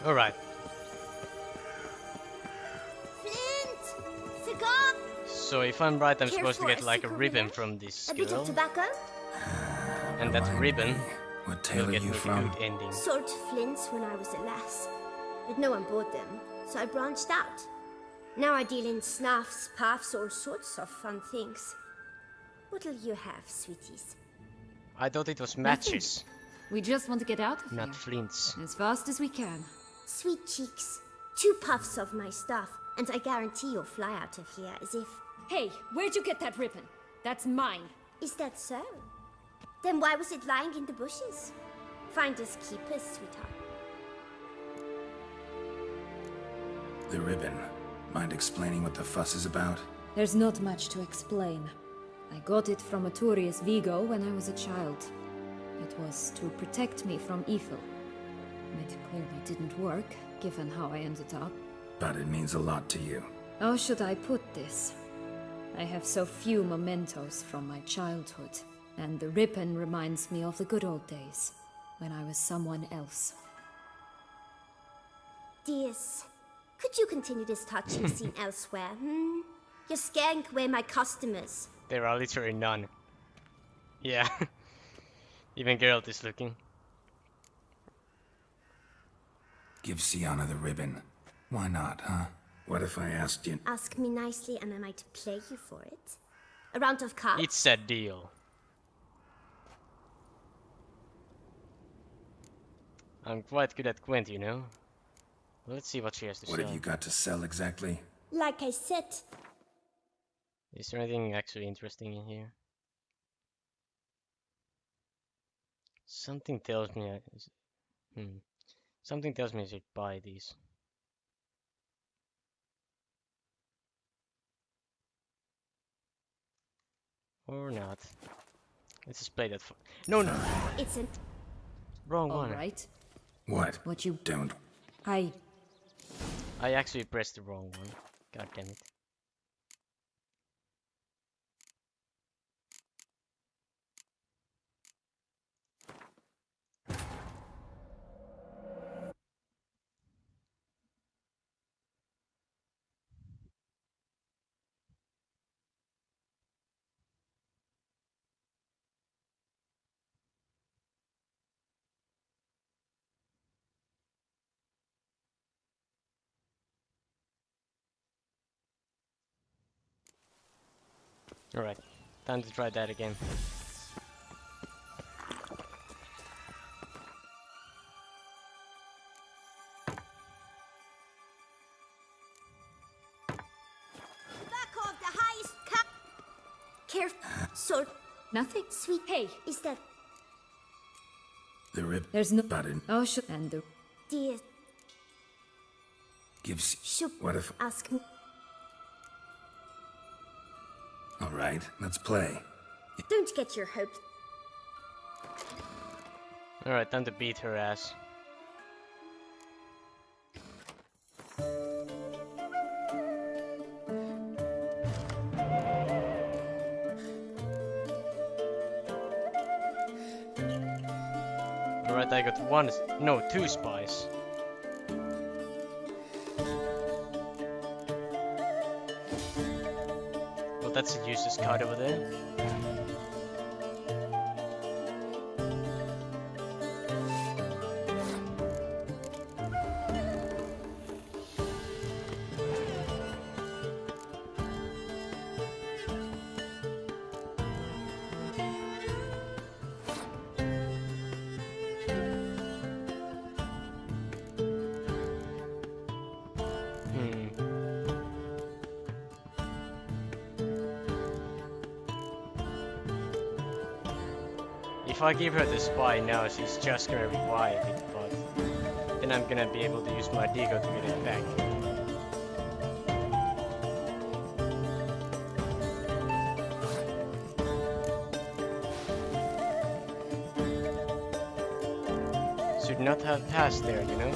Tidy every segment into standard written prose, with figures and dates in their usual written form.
Alright, Flint! Cigar! so if I'm right, I'm Care supposed to for get a like a ribbon cigarette? from this A bit of girl, tobacco? and that Remind ribbon me, what will tale are get you me the from? good ending. Sold flints when I was a lass. But no one bought them, so I branched out. Now I deal in snuffs, puffs, all sorts of fun things. What'll you have, sweeties? I thought it was Nothing. matches, We just want to get out of not here. flints. As fast as we can. Sweet cheeks. 2 puffs of my stuff, and I guarantee you'll fly out of here as if... Hey, where'd you get that ribbon? That's mine. Is that so? Then why was it lying in the bushes? Finders keepers, sweetheart. The ribbon. Mind explaining what the fuss is about? There's not much to explain. I got it from Aturius Vigo when I was a child. It was to protect me from evil. It clearly didn't work, given how I ended up. But it means a lot to you. How should I put this? I have so few mementos from my childhood, and the ribbon reminds me of the good old days, when I was someone else. Dears, could you continue this touching scene elsewhere, hmm? You're scaring away my customers. There are literally none. Yeah. Even Geralt is looking. Give Sienna the ribbon. Why not, huh? What if I asked you? Ask me nicely and I might play you for it. A round of cards? It's a deal. I'm quite good at Gwent, you know. Let's see what she has to What sell. have you got to sell exactly? Like I said, Is there anything actually interesting in here? Something tells me Something tells me I should buy these. Or not. Let's just play that for— No, no! it's an... Wrong All one. right. What? What you... Don't. I... I actually pressed the wrong one. God damn it. Alright, time to try that again. Back off the highest cup! Careful, salt, Nothing. sweet. Hey, Is that... The rib. There's no... Button. Oh, should... And the... Dear, Give should What if... ask me... Alright, let's play. Don't get your hopes... Alright, time to beat her ass. Alright, I got one, no, 2 spies. Well, that's a useless card over there. If I give her the spy now, she's just gonna revive it, but then I'm gonna be able to use my Deagle to get it back. Should not have passed there, you know?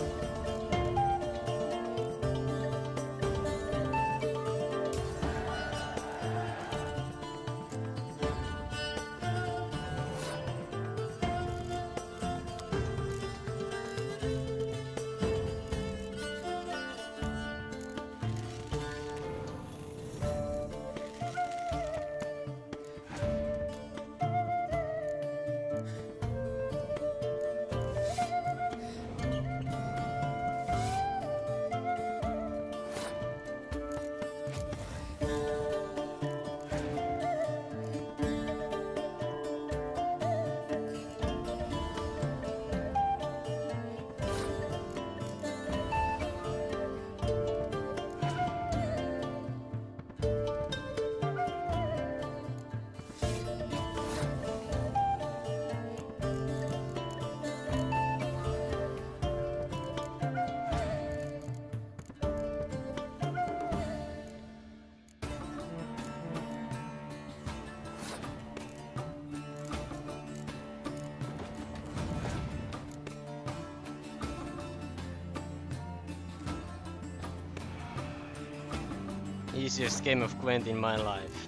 easiest game of Gwent in my life.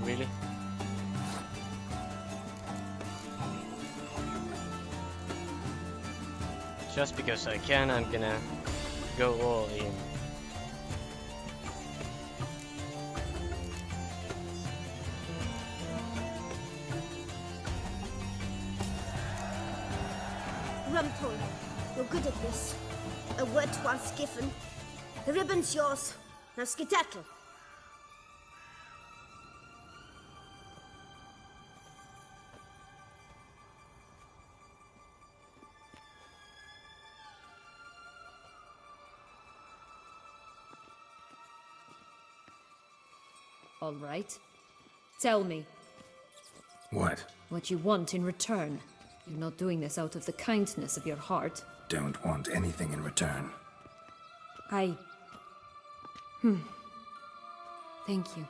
Really? Just because I can, I'm gonna go all in. Rumthorn, you're good at this. A word once given. The ribbon's yours. Now skedaddle. All right. Tell me What? what you want in return. You're not doing this out of the kindness of your heart. Don't want anything in return. Thank you.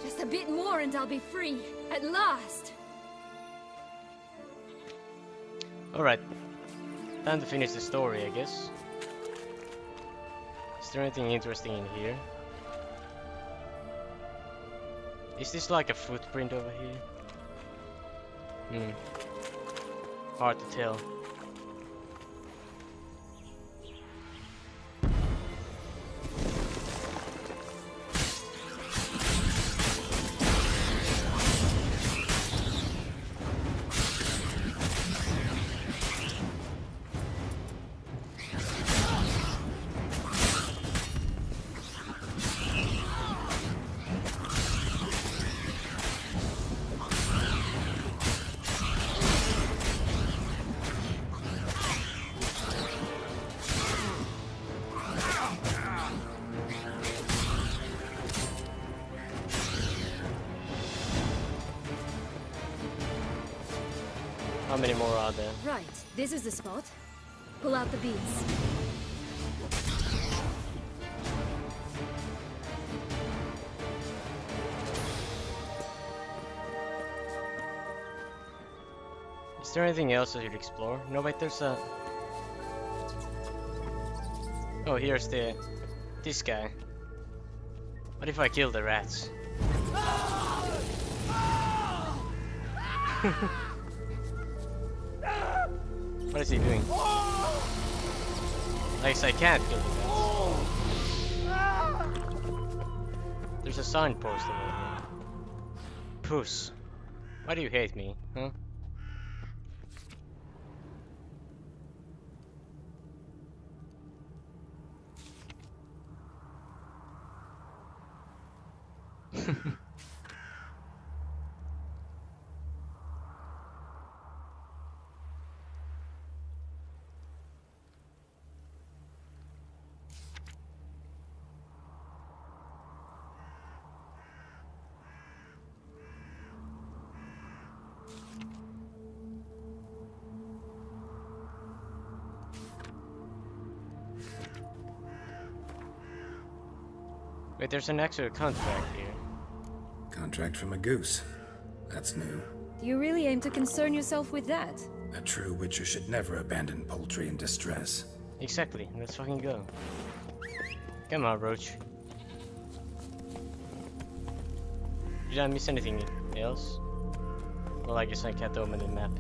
Just a bit more and I'll be free. At last! Alright. Time to finish the story, I guess. Is there anything interesting in here? Is this like a footprint over here? Hard to tell. How many more are there? Right, this is the spot. Pull out the beads. Is there anything else I should explore? No, wait, there's a... Oh, here's this guy. What if I kill the rats? What is he doing? I guess I can't kill the rats. There's a signpost over here. Puss. Why do you hate me, huh? Wait, there's an actual contract here. Contract from a goose. That's new. Do you really aim to concern yourself with that? A true witcher should never abandon poultry in distress. Exactly, let's fucking go. Come on, Roach. Did I miss anything else? Well, I guess I can't open the map.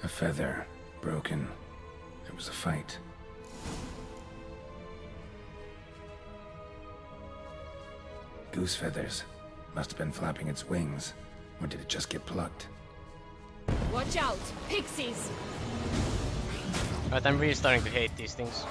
A feather. Broken. There was a fight. goose feathers. Must have been flapping its wings. Or did it just get plucked? Watch out! Pixies! But I'm really starting to hate these things.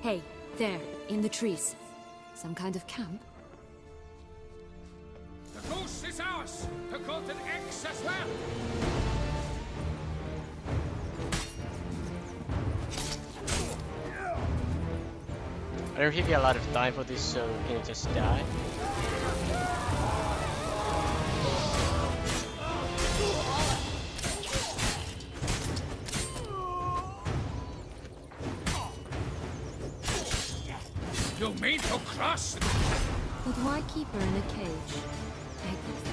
Hey, there, in the trees. Some kind of camp? The goose is ours! The golden eggs as well! I don't give you a lot of time for this, so can you just die? You mean to cross? But why keep her in a cage? A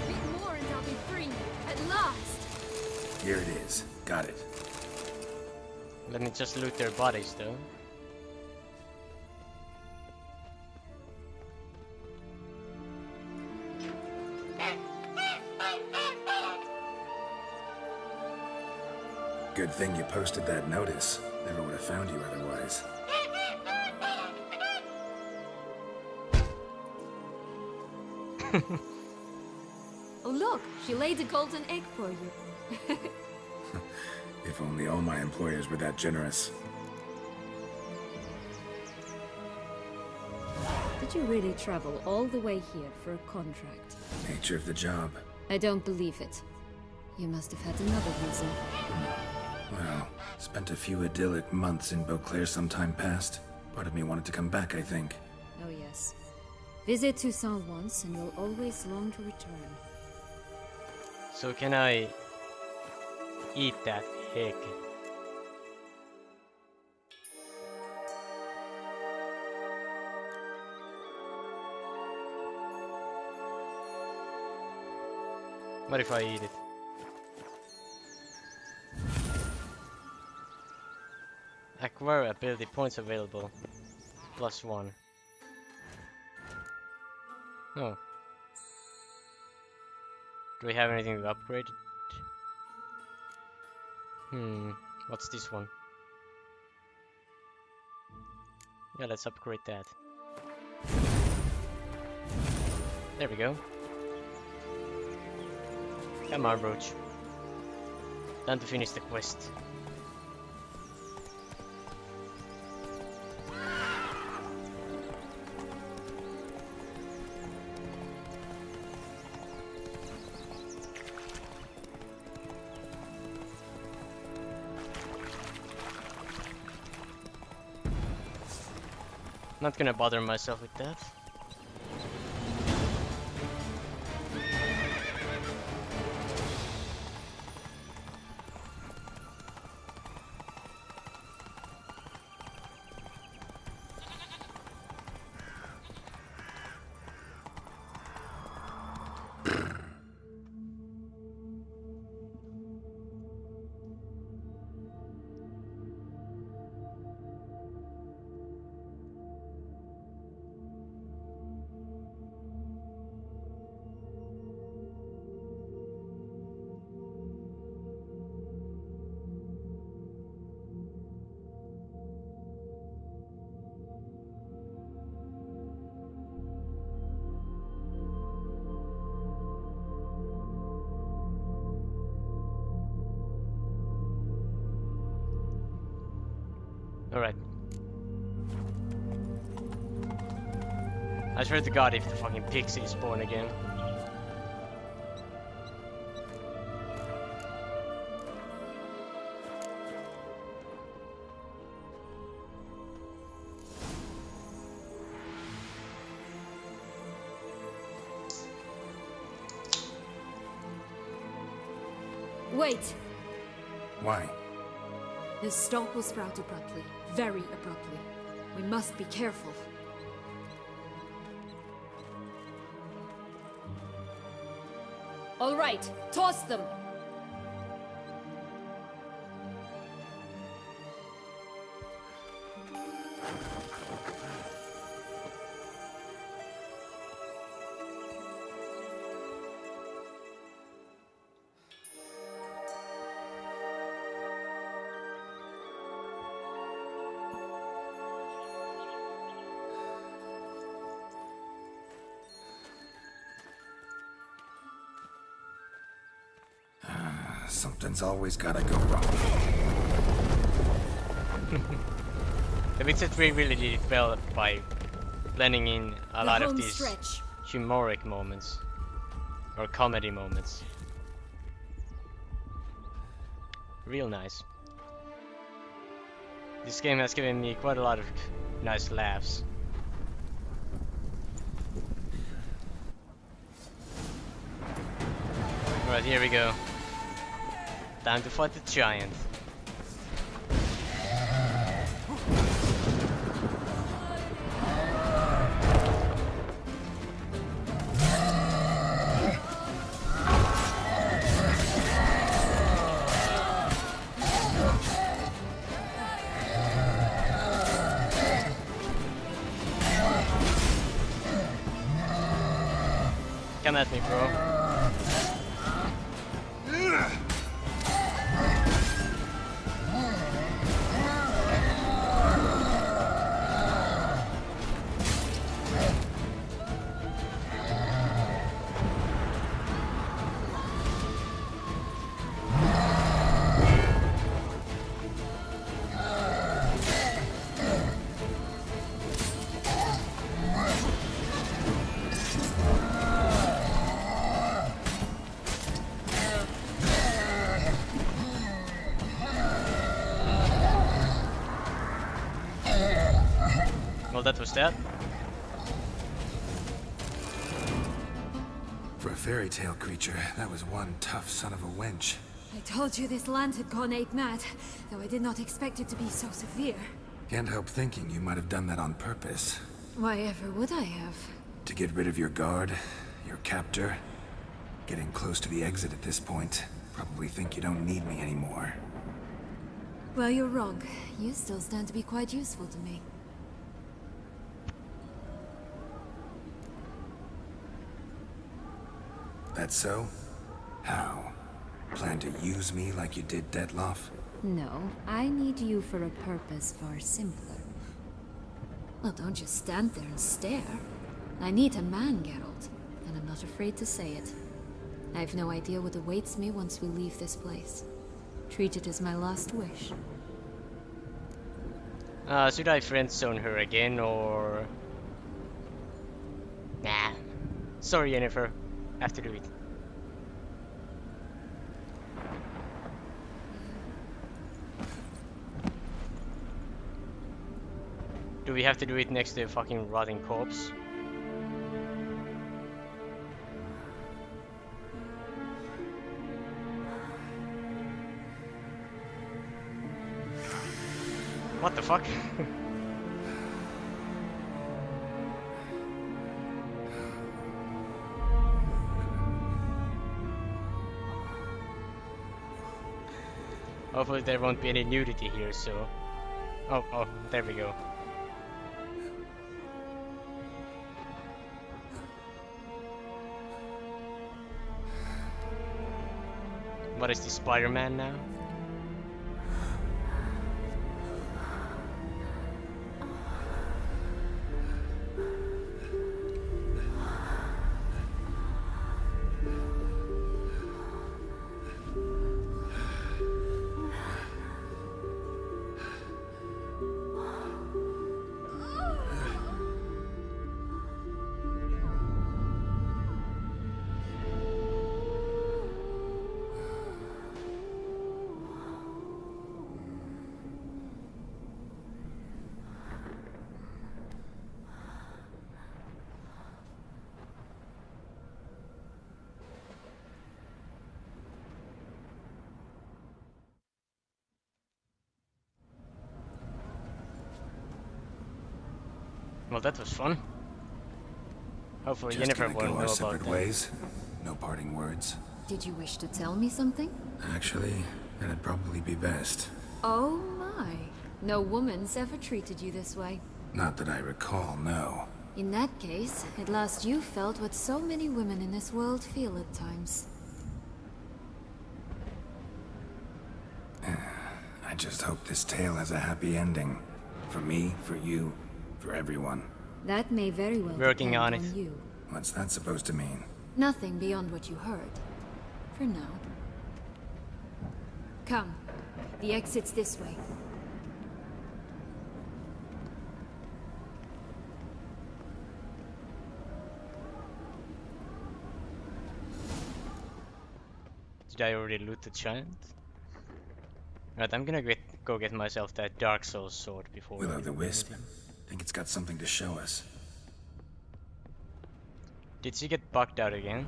bit more and I'll be free. At last! Here it is. Got it. Let me just loot their bodies, though. Good thing you posted that notice. Never would have found you otherwise. Oh look, she laid a golden egg for you. If only all my employers were that generous. Did you really travel all the way here for a contract? Nature of the job. I don't believe it. You must have had another reason. Well, spent a few idyllic months in Beauclair some time past. Part of me wanted to come back, I think. Oh yes. Visit Toussaint once and you'll always long to return. So can I eat that egg? What if I eat it? Acquire ability points available. +1. Oh. Do we have anything to upgrade it? What's this one? Yeah, let's upgrade that. There we go. Come on, Roach. Time to finish the quest. Not gonna bother myself with that. Alright. I swear to God if the fucking pixie spawn again. Wait! Why? The stalk will sprout abruptly. Very abruptly. We must be careful. All right, toss them. Something's always gotta go wrong. The Witcher 3 really did it well by blending in a lot of these Stretch. humoric moments or comedy moments. Real nice. This game has given me quite a lot of nice laughs. Alright, here we go. Time to fight the giant. Come at me, bro. Well, that was that. For a fairy tale creature, that was one tough son of a wench. I told you this land had gone ape mad, though I did not expect it to be so severe. Can't help thinking you might have done that on purpose. Why ever would I have? To get rid of your guard, your captor. Getting close to the exit at this point. Probably think you don't need me anymore. Well, you're wrong. You still stand to be quite useful to me. That so? How? Plan to use me like you did Detloff? No, I need you for a purpose far simpler. Well, don't just stand there and stare. I need a man, Geralt, and I'm not afraid to say it. I have no idea what awaits me once we leave this place. Treat it as my last wish. Should I friendzone her again, or... Nah. Sorry, Yennefer. Have to do it. Do we have to do it next to a fucking rotting corpse? What the fuck? Hopefully there won't be any nudity here, so... Oh, there we go. What is this, Spider-Man now? Well, that was fun. Hopefully Just Yennefer gonna won't go know our about separate that. ways. No parting words. Did you wish to tell me something? Actually, that'd probably be best. Oh my. No woman's ever treated you this way. Not that I recall, no. In that case, at last you felt what so many women in this world feel at times. I just hope this tale has a happy ending. For me, for you, for everyone. That may very well Working depend on it. you. What's that supposed to mean? Nothing beyond what you heard. For now. Come. The exit's this way. Did I already loot the giant? Right, I'm gonna go get myself that Dark Souls sword before. Will we o' the do Wisp. anything. Think it's got something to show us. Did she get bugged out again?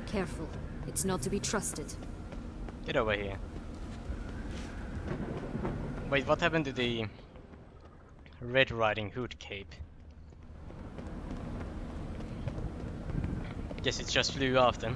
Careful. It's not to be trusted. Get over here. Wait, what happened to the Red Riding Hood cape? Guess it just flew off then.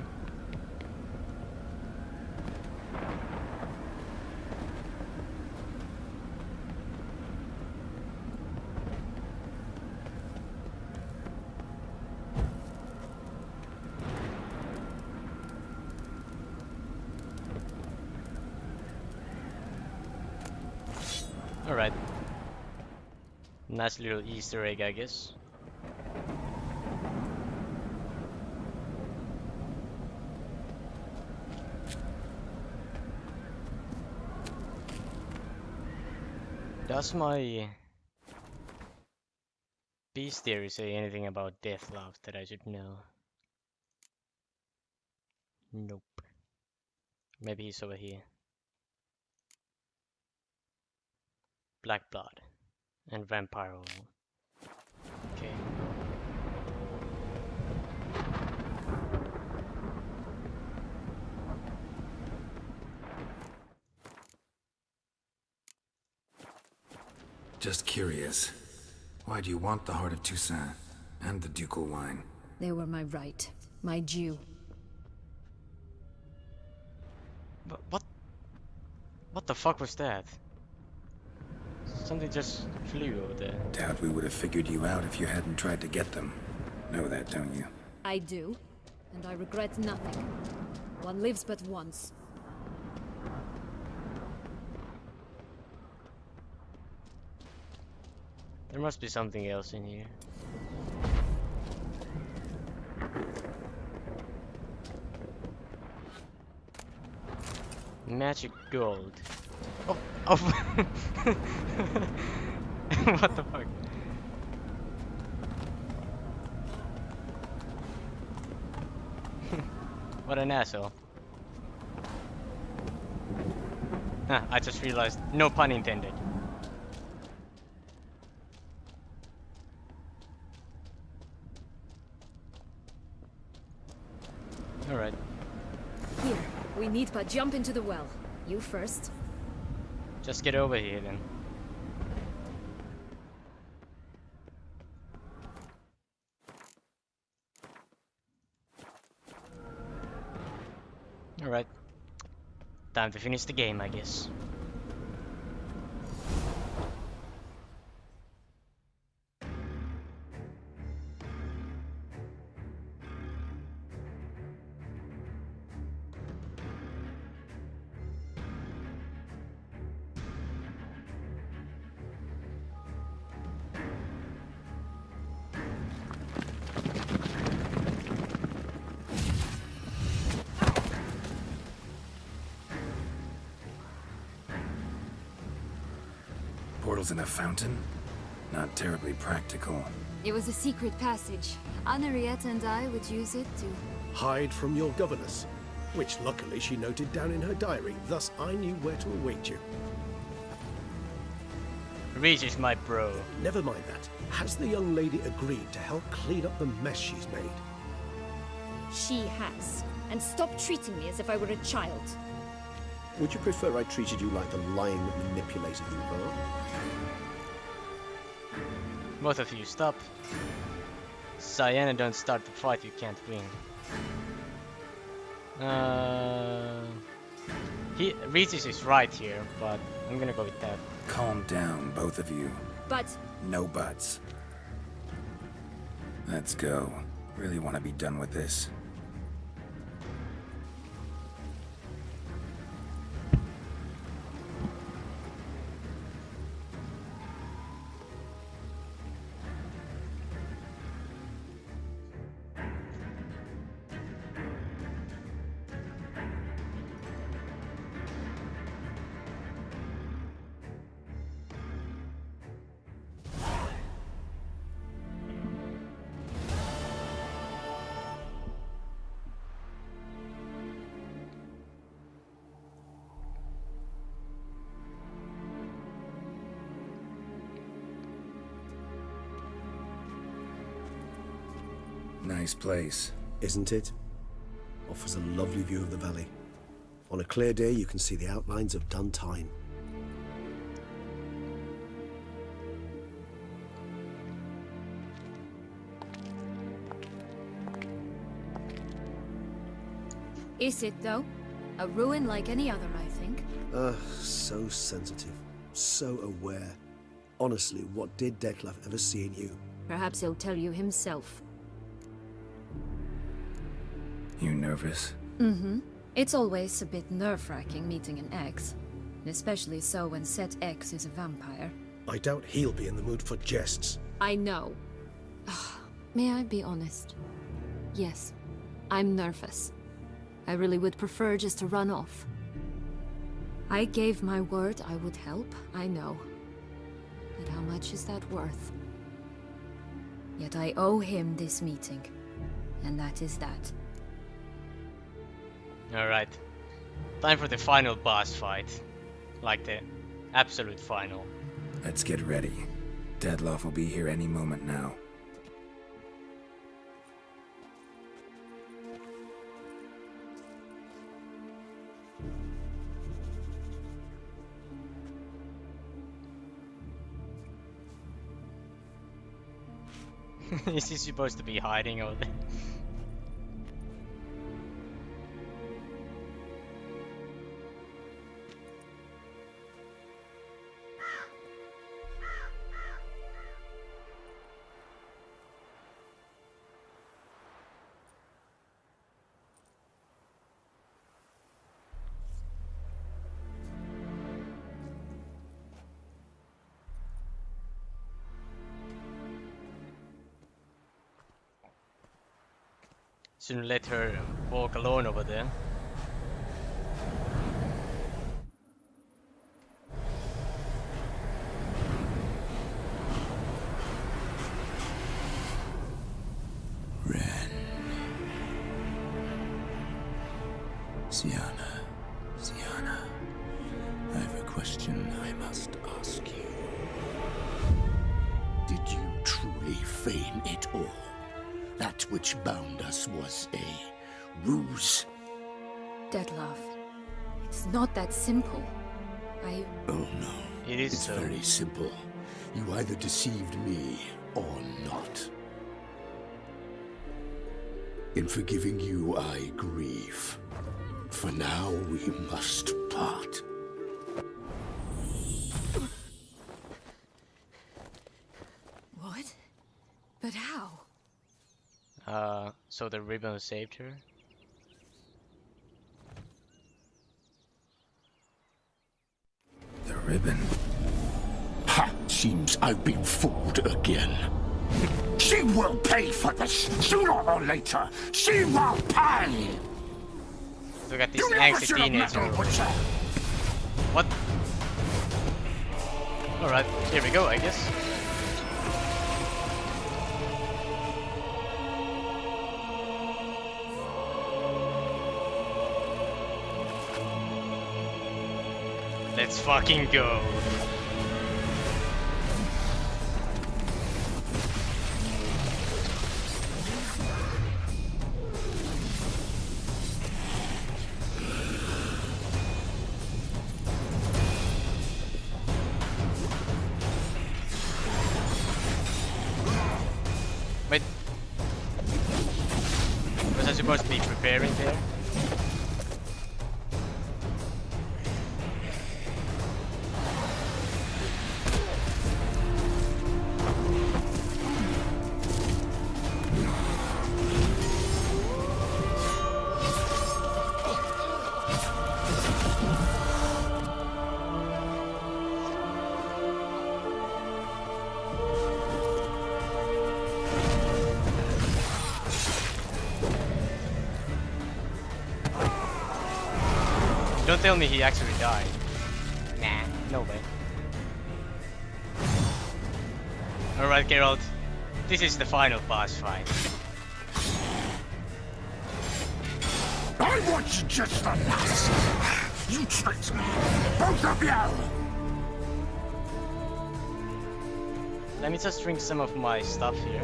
Alright. Nice little Easter egg, I guess. Does my beast theory say anything about Deathlove that I should know? Nope. Maybe he's over here. Black blood and vampire oil. Okay. Just curious. Why do you want the Heart of Toussaint and the ducal wine? They were my right. My due. What the fuck was that? Something just flew over there. Doubt we would have figured you out if you hadn't tried to get them. Know that, don't you? I do. And I regret nothing. One lives but once. There must be something else in here. Magic gold. Oh, oh. What the fuck? What an asshole. Ah, I just realized, no pun intended. Alright. Here, we need but jump into the well. You first. Just get over here then. Alright. Time to finish the game, I guess. Portals in a fountain? Not terribly practical. It was a secret passage. Anariette and I would use it to... hide from your governess, which luckily she noted down in her diary, thus I knew where to await you. Reach is my bro. Never mind that. Has the young lady agreed to help clean up the mess she's made? She has. And stop treating me as if I were a child. Would you prefer I treated you like the lying manipulator you are? Both of you, stop. Cyanna, don't start the fight you can't win. Regis is right here, but I'm gonna go with that. Calm down, both of you. But No buts. Let's go. Really want to be done with this. Nice place. Isn't it? Offers a lovely view of the valley. On a clear day, you can see the outlines of Duntine. Is it, though? A ruin like any other, I think. So sensitive. So aware. Honestly, what did Detlef ever see in you? Perhaps he'll tell you himself. You nervous? Mm-hmm. It's always a bit nerve-wracking meeting an ex. Especially so when said ex is a vampire. I doubt he'll be in the mood for jests. I know. May I be honest? Yes, I'm nervous. I really would prefer just to run off. I gave my word I would help, I know. But how much is that worth? Yet I owe him this meeting. And that is that. Alright. Time for the final boss fight. Like the absolute final. Let's get ready. Dettlaff will be here any moment now. Is he supposed to be hiding over there? Shouldn't let her walk alone over there. Ren. Sienna. I have a question I must ask you. Did you truly feign it all? That which bound us was a ruse? Detlef, it's not that simple. Oh no. It is It's so. very simple. You either deceived me or not. In forgiving you, I grieve. For now, we must part. What? But how? So the ribbon saved her? The ribbon. Ha! Seems I've been fooled again. She will pay for this, sooner or later. She will pay! Look at this You never angsty should have teenager. meddled with her. What? Alright, here we go, I guess. Let's fucking go. Wait. Was I supposed to be preparing there? Don't tell me he actually died. Nah, no way. Alright, Geralt. This is the final boss fight. I want you just the last. You tricked me, both of you! Let me just drink some of my stuff here.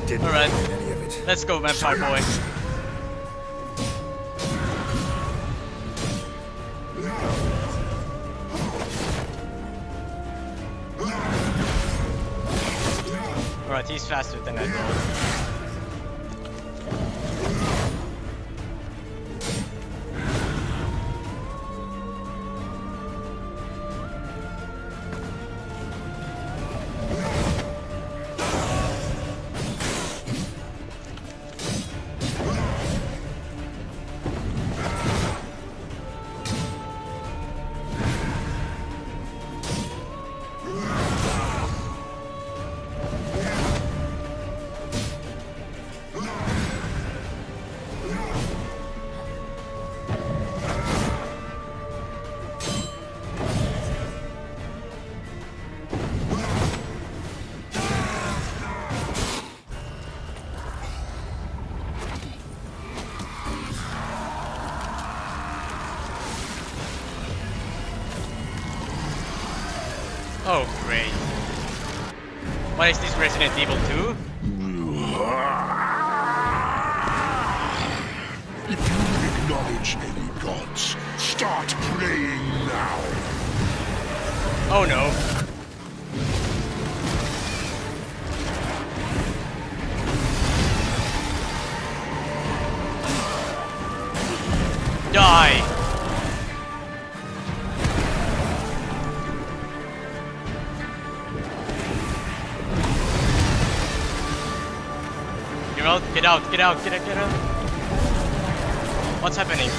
Didn't Alright. need any of it. Let's go, Vampire Boy. Alright, he's faster than I thought. Oh, great. What is this, Resident Evil 2? If you acknowledge any gods, start praying now. Oh no. Die! Get out, get out, get out, get out. What's happening?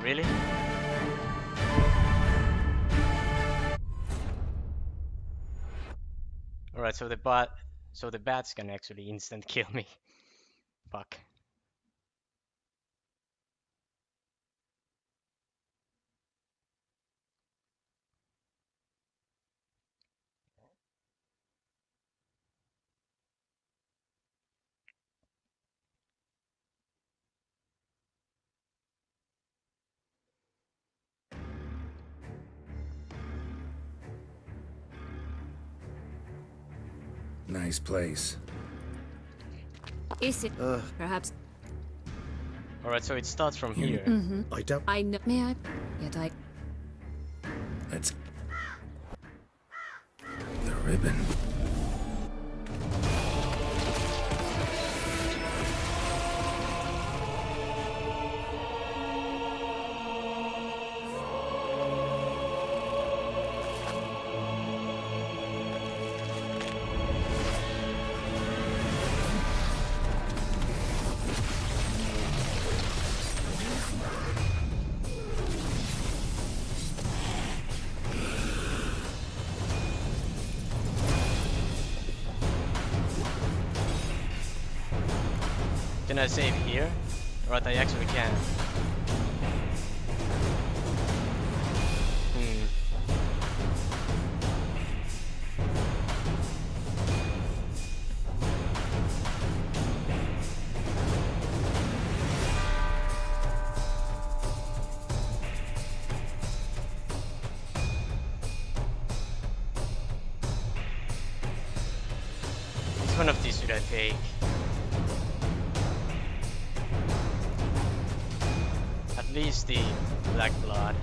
Really? Alright, so the bats can actually instant kill me. Fuck. Nice place. Is it perhaps? Alright, so it starts from here. I don't. I know. May I? Yet I. Let's... The ribbon. Can I save here? Right, I actually can. Which one of these should I take? At least the black blood.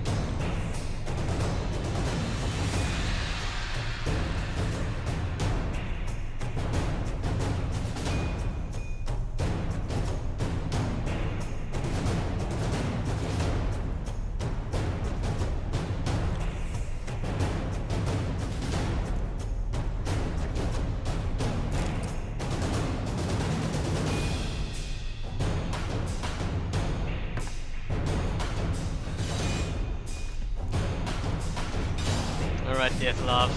Alright, Deathlove.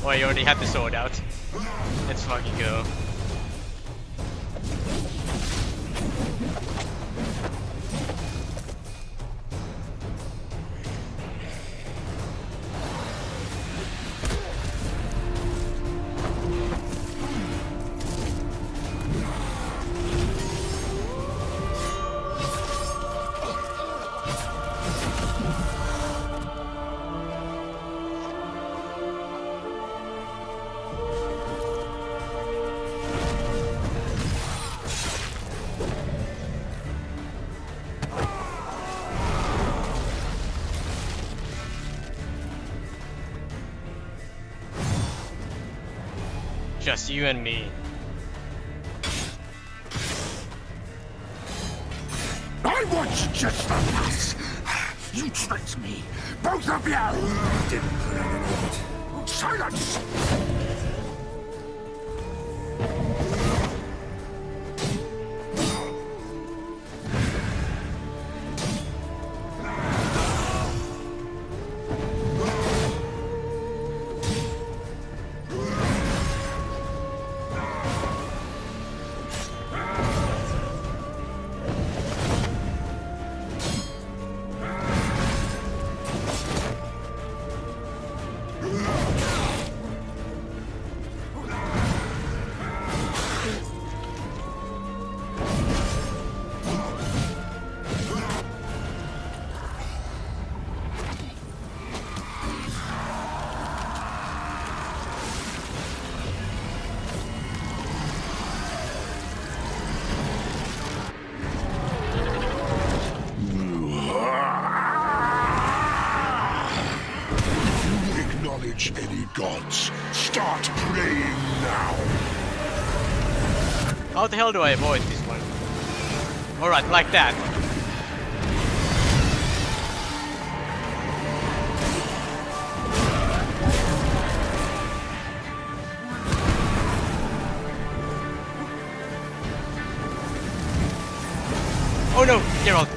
Oh, you already had the sword out. Let's fucking go. Just you and me. I want you just for us. You tricked me. Both of you. Didn't put on an effort. Silence. Any gods, start praying now. How the hell do I avoid this one? Alright, like that. Oh no, Geralt!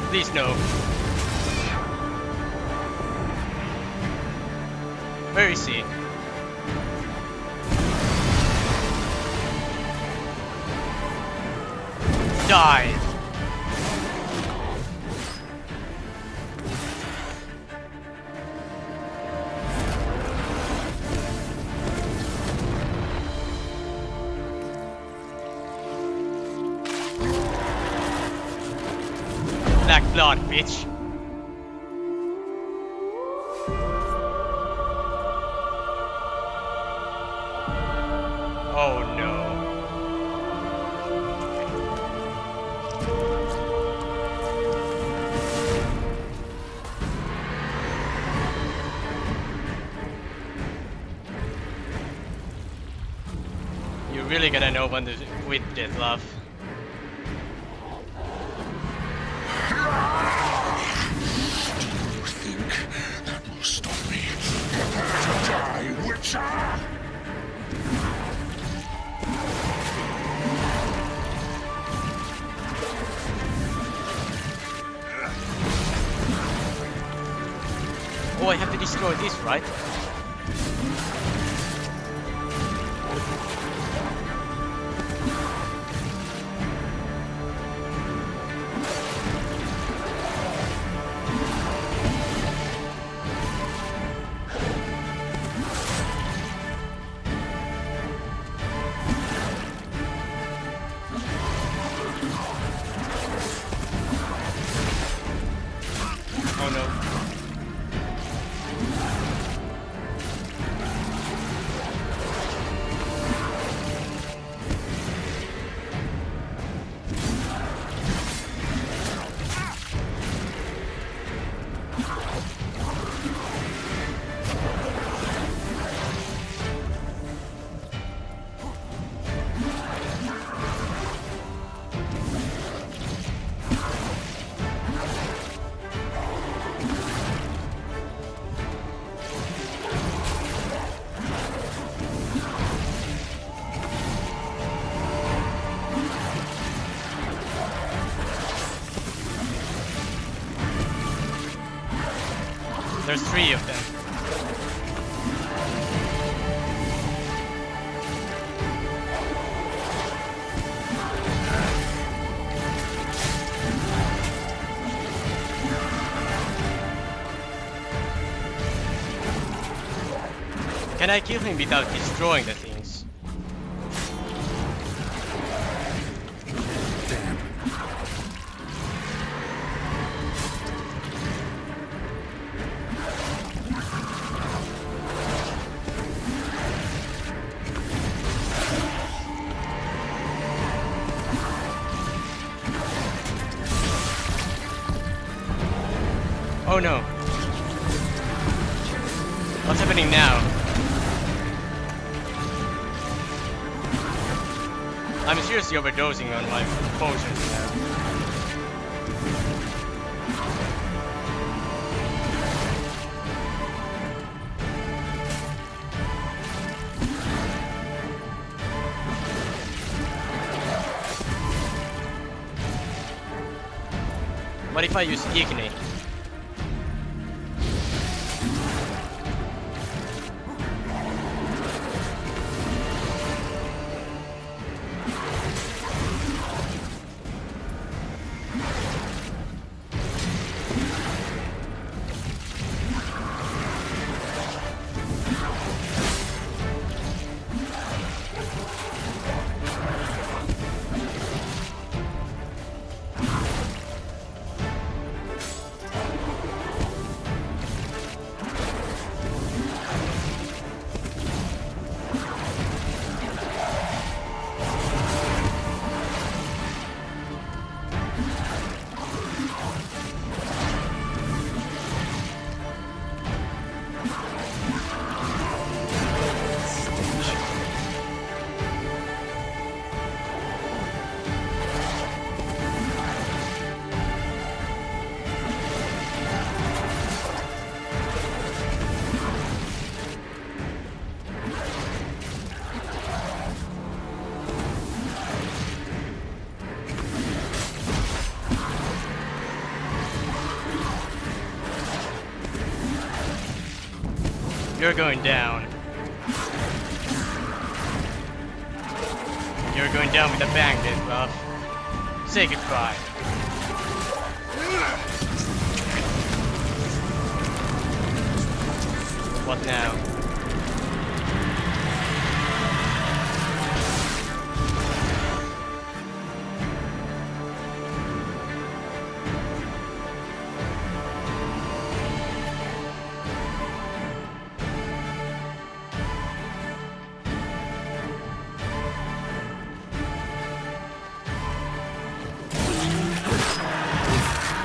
Please no. Where is he? Die! Black blood, bitch! Oh no. You really gotta know when to quit, Deathlove. You think that will stop me? Prepare to die, Witcher! Oh, I have to destroy this, right? Oh no. There's 3 of them. Can I kill him without destroying the things? Damn. Oh no. What's happening now? I'm seriously overdosing on my potions now. What if I use Igni? You're going down. You're going down with a bang, then, buff. Say goodbye. What now?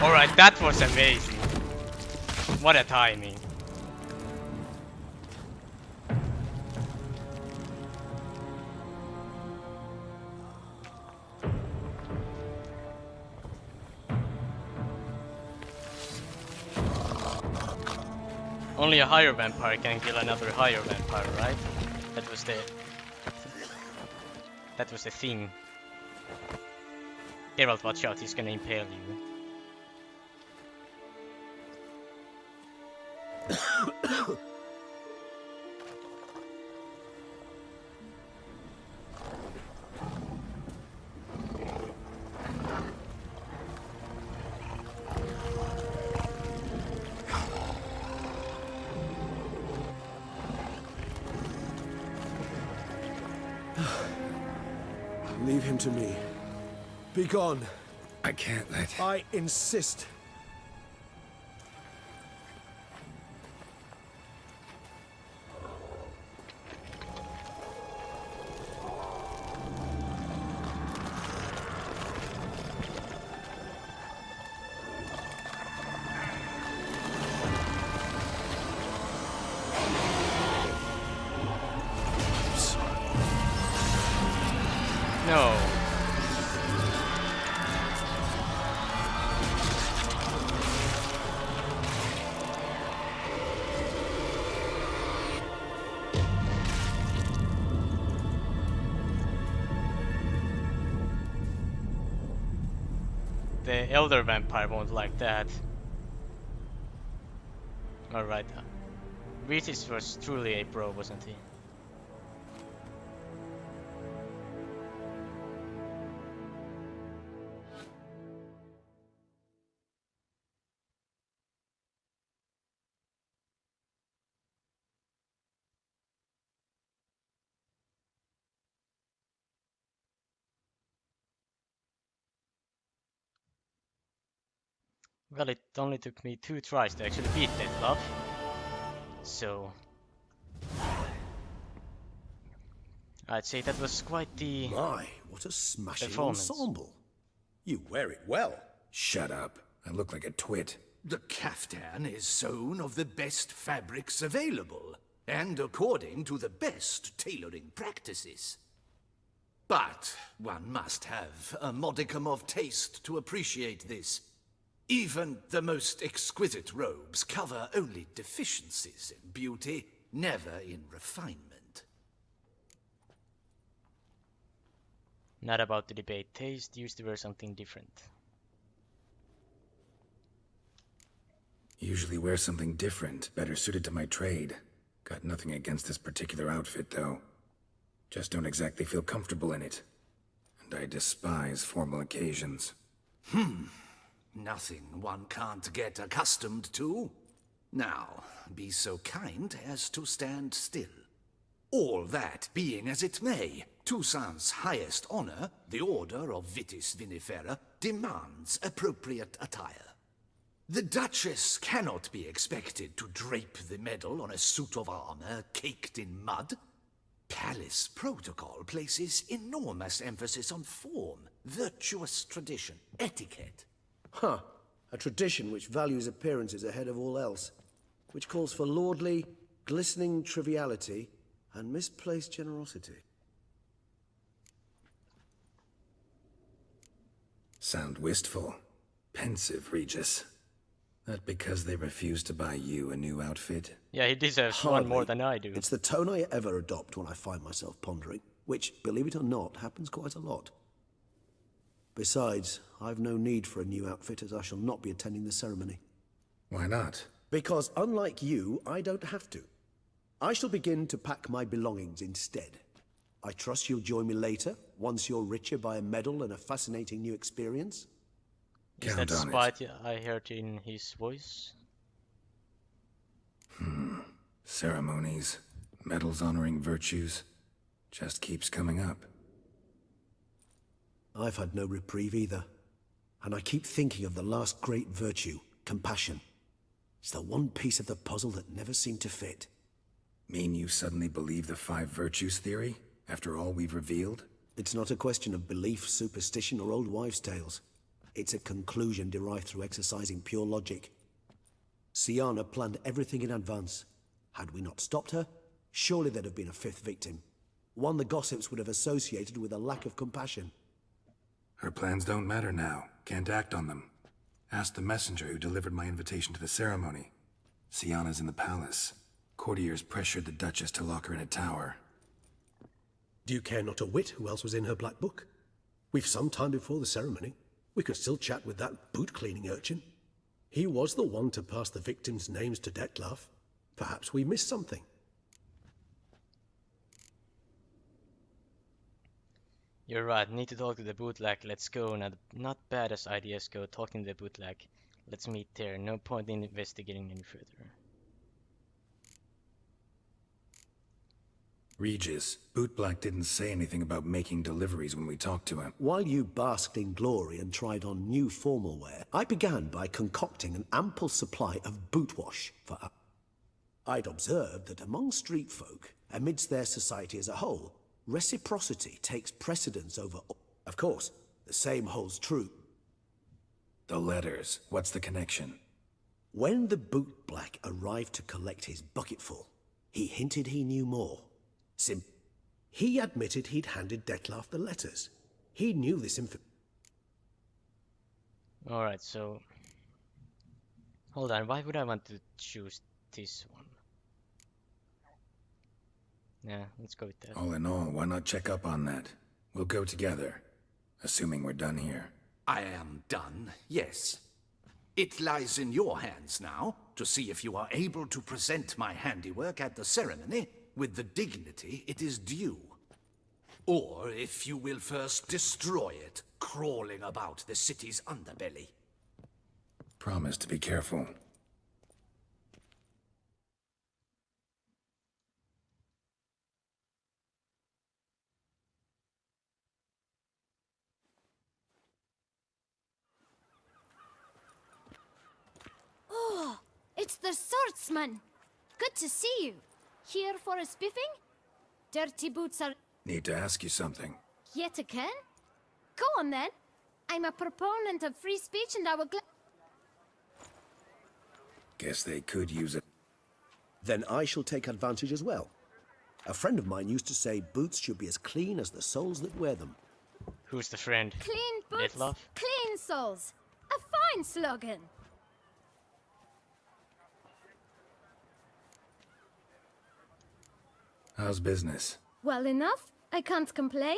Alright, that was amazing. What a timing. Only a higher vampire can kill another higher vampire, right? That was the thing. Geralt, watch out, he's gonna impale you. Leave him to me. Be gone. I can't let... I insist. No. The elder vampire won't like that. Alright. Regis was truly a pro, wasn't he? Well, it only took me 2 tries to actually beat Dettlaff. So I'd say that was quite the My, what a smashing performance. ensemble. You wear it well. Shut up. I look like a twit. The caftan is sewn of the best fabrics available, and according to the best tailoring practices. But one must have a modicum of taste to appreciate this. Even the most exquisite robes cover only deficiencies in beauty, never in refinement. Not about to debate taste, used to wear something different. Usually wear something different, better suited to my trade. Got nothing against this particular outfit, though. Just don't exactly feel comfortable in it. And I despise formal occasions. Nothing one can't get accustomed to. Now, be so kind as to stand still. All that being as it may, Toussaint's highest honor, the Order of Vitis Vinifera, demands appropriate attire. The Duchess cannot be expected to drape the medal on a suit of armor caked in mud. Palace protocol places enormous emphasis on form, virtuous tradition, etiquette. Huh. A tradition which values appearances ahead of all else. Which calls for lordly, glistening triviality and misplaced generosity. Sound wistful. Pensive, Regis. That because they refuse to buy you a new outfit? Yeah, he deserves one Hardly. more than I do. It's the tone I ever adopt when I find myself pondering, which, believe it or not, happens quite a lot. Besides, I've no need for a new outfit as I shall not be attending the ceremony. Why not? Because unlike you, I don't have to. I shall begin to pack my belongings instead. I trust you'll join me later, once you're richer by a medal and a fascinating new experience. Is that spite I heard in his voice? Ceremonies, medals honoring virtues, just keeps coming up. I've had no reprieve either. And I keep thinking of the last great virtue, compassion. It's the one piece of the puzzle that never seemed to fit. Mean you suddenly believe the 5 virtues theory, after all we've revealed? It's not a question of belief, superstition, or old wives' tales. It's a conclusion derived through exercising pure logic. Syanna planned everything in advance. Had we not stopped her, surely there'd have been a 5th victim. One the gossips would have associated with a lack of compassion. Her plans don't matter now. Can't act on them. Ask the messenger who delivered my invitation to the ceremony. Syanna's in the palace. Courtiers pressured the Duchess to lock her in a tower. Do you care not a whit who else was in her black book? We've some time before the ceremony. We could still chat with that boot-cleaning urchin. He was the one to pass the victims' names to Dettlaff. Perhaps we missed something. You're right, need to talk to the bootleg, let's go. Not bad as ideas go, talking to the bootleg. Let's meet there, no point in investigating any further. Regis, Bootblack didn't say anything about making deliveries when we talked to him. While you basked in glory and tried on new formal wear, I began by concocting an ample supply of boot wash for us. I'd observed that among street folk, amidst their society as a whole, reciprocity takes precedence over... Of course, the same holds true. The letters, what's the connection? When the bootblack arrived to collect his bucketful, he hinted he knew more. He admitted he'd handed Dettlaff the letters. He knew this Alright, so... Hold on, why would I want to choose this one? Yeah, let's go with that. All in all, why not check up on that? We'll go together, assuming we're done here. I am done, yes. It lies in your hands now to see if you are able to present my handiwork at the ceremony with the dignity it is due. Or if you will first destroy it, crawling about the city's underbelly. Promise to be careful. Oh, it's the swordsman. Good to see you. Here for a spiffing? Dirty boots are Need to ask you something. yet again? Go on then. I'm a proponent of free speech and I will Guess they could use it. Then I shall take advantage as well. A friend of mine used to say boots should be as clean as the soles that wear them. Who's the friend? clean boots, Litlov? clean souls. A fine slogan. How's business? Well enough. I can't complain.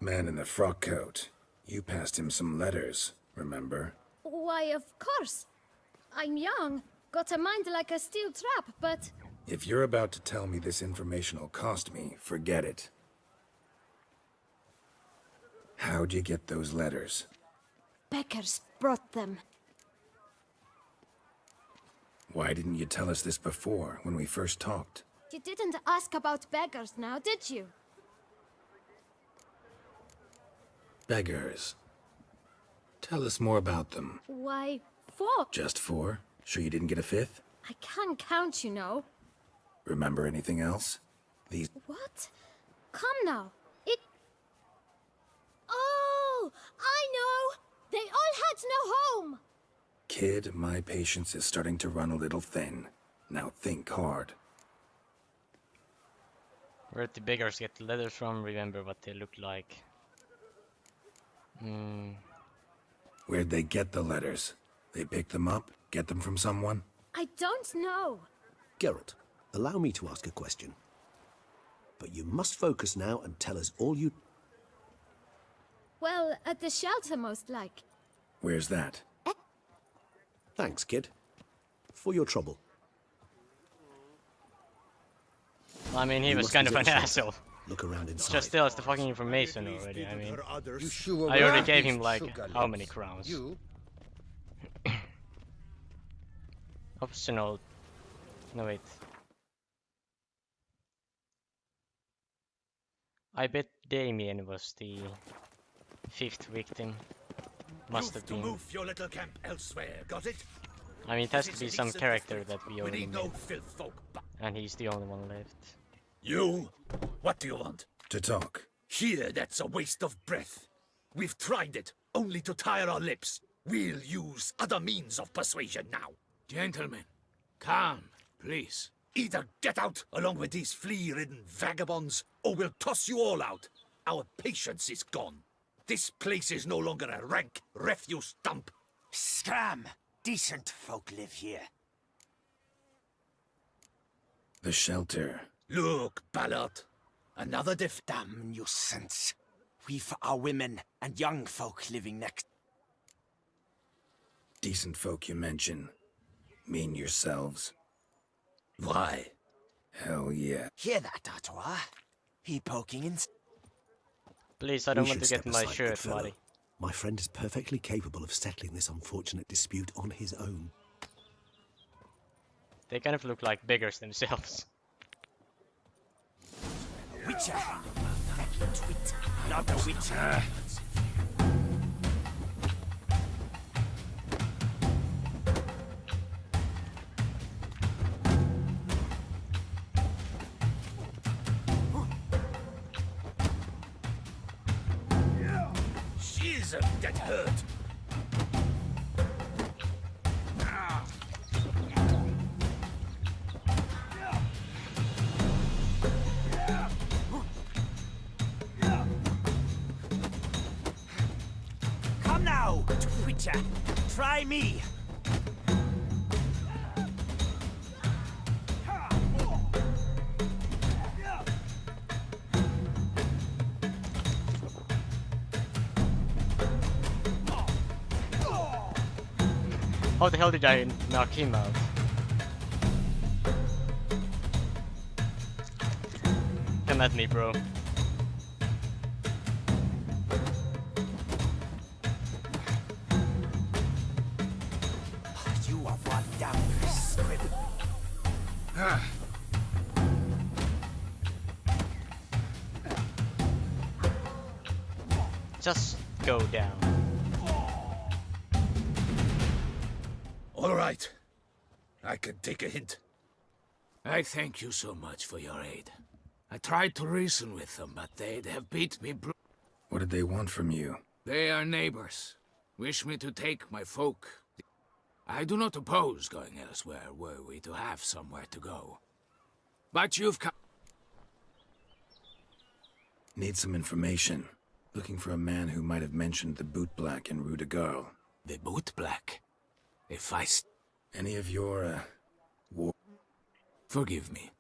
Man in the frock coat. You passed him some letters, remember? Why, of course. I'm young, got a mind like a steel trap, but If you're about to tell me this information'll cost me, forget it. How'd you get those letters? beggars brought them. Why didn't you tell us this before, when we first talked? You didn't ask about beggars now, did you? Beggars. Tell us more about them. Why, 4. Just 4? Sure you didn't get a 5th? I can't count, you know. Remember anything else? These... What? Come now. It... Oh, I know! They all had no home! Kid, my patience is starting to run a little thin. Now think hard. Where'd the beggars get the letters from? Remember what they look like. Where'd they get the letters? They picked them up? Get them from someone? I don't know. Geralt, allow me to ask a question. But you must focus now and tell us all you... Well, at the shelter, most like. Where's that? Thanks, kid. For your trouble. I mean, he You was must kind of visit an the shelter. asshole. Look around inside. Just tell us the fucking information already, I mean. You sure I already were gave these him like, sugar how lips? many crowns? You? Optional. No, wait. I bet Damien was the 5th victim. Must have to been. move your little camp elsewhere, got it? I mean, it has to This be is some decent character business. that we We already need no met. filth folk. And he's the only one left. You? What do you want? To talk. Here, that's a waste of breath. We've tried it, only to tire our lips. We'll use other means of persuasion now. Gentlemen, calm, please. Either get out along with these flea-ridden vagabonds, or we'll toss you all out. Our patience is gone. This place is no longer a rank refuse dump. Scram! Decent folk live here. The shelter. Look, Ballard. Another Damn nuisance. We've our women and young folk living next. Decent folk you mention. Mean yourselves? Why? Hell yeah. Hear that, Artois? He poking in. Please, I We don't want should to get step my aside, good shirt fellow. muddy. My friend is perfectly capable of settling this unfortunate dispute on his own. They kind of look like beggars themselves. Witcher! Twit, not a witcher. She's a dead hurt. Come now, Twitcher. Try me. How the hell did I knock him out? Come at me, bro. You are one damn scribble. Just go down. All right. I can take a hint. I thank you so much for your aid. I tried to reason with them, but they'd have beat me What did they want from you? They are neighbors. Wish me to take my folk. I do not oppose going elsewhere, were we to have somewhere to go. But you've come... Need some information. Looking for a man who might have mentioned the Boot Black in Rue de Garl. The Boot Black? If I... Any of your, war... Forgive me.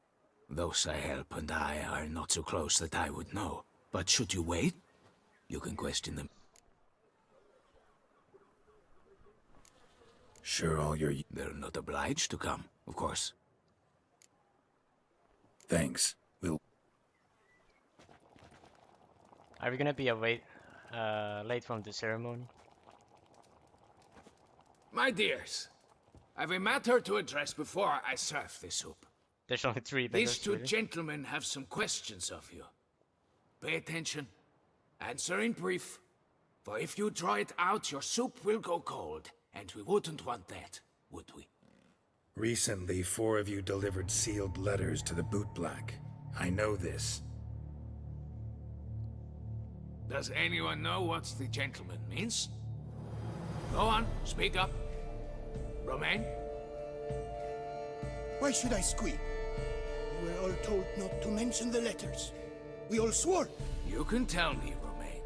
Those I help and I are not so close that I would know. But should you wait, you can question them. Sure all your... They're not obliged to come, of course. Thanks. We'll... Are we gonna be late from the ceremony? My dears, I've a matter to address before I serve the soup. There's only 3 These beggars, two really? gentlemen have some questions of you. Pay attention. Answer in brief. For if you draw it out, your soup will go cold. And we wouldn't want that, would we? Recently, 4 of you delivered sealed letters to the Boot Black. I know this. Does anyone know what the gentleman means? Go on, speak up. Romain? Why should I squeal? We were all told not to mention the letters. We all swore. You can tell me, Romain.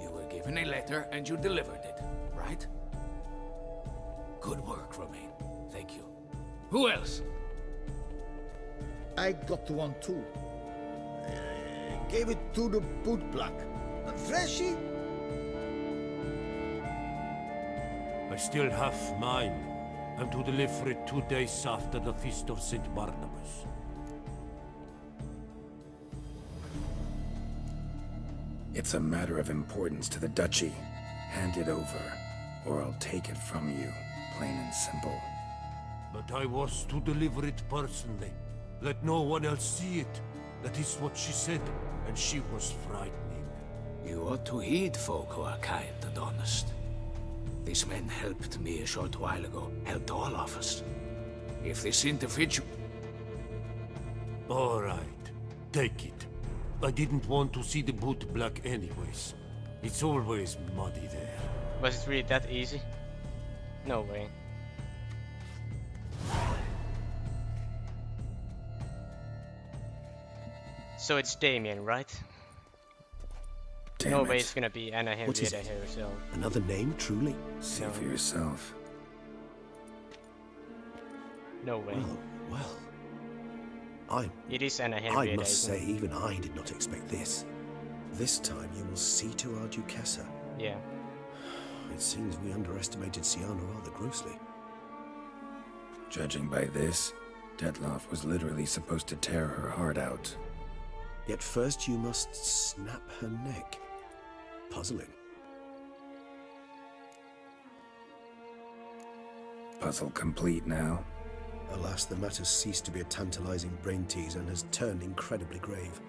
You were given a letter and you delivered it, right? Good work, Romain. Thank you. Who else? I got one too. Gave it to the Boot Black. Freshy? I still have mine. I'm to deliver it 2 days after the Feast of St. Barnabas. It's a matter of importance to the Duchy. Hand it over, or I'll take it from you. Plain and simple. But I was to deliver it personally. Let no one else see it. That is what she said, and she was frightening. You ought to heed folk who are kind and honest. These men helped me a short while ago, helped all of us. If this individual... All right, take it. I didn't want to see the Boot Black anyways. It's always muddy there. Was it really that easy? No way. So it's Damien, right? Damn No it. way it's gonna be Anna What is Henrietta it? herself. Another name, truly? See for yourself. No way. Well. It is Anna I Henrietta. must isn't say, even I did not expect this. This time you will see to our Duchessa. it? Yeah. It seems we underestimated Siana rather grossly. Judging by this, Detloff was literally supposed to tear her heart out. Yet first you must snap her neck. Puzzling. Puzzle complete now. Alas, the matter's ceased to be a tantalizing brain tease and has turned incredibly grave.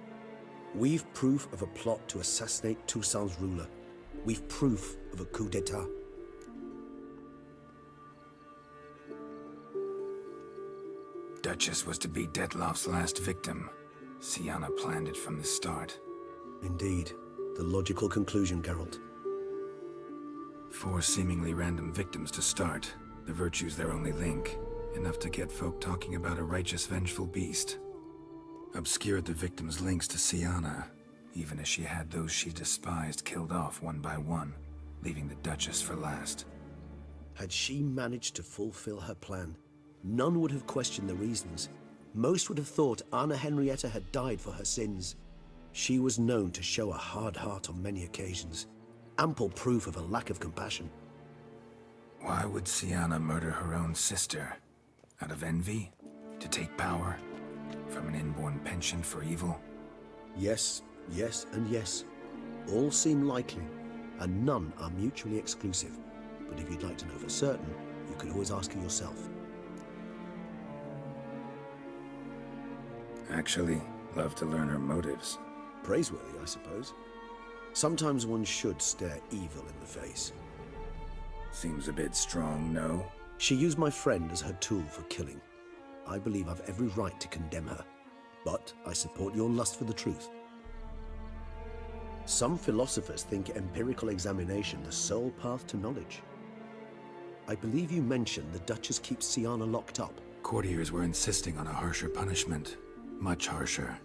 We've proof of a plot to assassinate Toussaint's ruler. We've proof of a coup d'etat. Duchess was to be Detloff's last victim. Siana planned it from the start. Indeed. The logical conclusion, Geralt. 4 seemingly random victims to start. The virtue's their only link. Enough to get folk talking about a righteous, vengeful beast. Obscured the victims' links to Siana, even as she had those she despised killed off one by one, leaving the Duchess for last. Had she managed to fulfill her plan, none would have questioned the reasons. Most would have thought Anna Henrietta had died for her sins. She was known to show a hard heart on many occasions. Ample proof of a lack of compassion. Why would Sienna murder her own sister? Out of envy? To take power? From an inborn penchant for evil? Yes, yes, and yes. All seem likely, and none are mutually exclusive. But if you'd like to know for certain, you could always ask her yourself. Actually, love to learn her motives. Praiseworthy, I suppose. Sometimes one should stare evil in the face. Seems a bit strong, no? She used my friend as her tool for killing. I believe I've every right to condemn her. But I support your lust for the truth. Some philosophers think empirical examination the sole path to knowledge. I believe you mentioned the Duchess keeps Sienna locked up. Courtiers were insisting on a harsher punishment. Much harsher.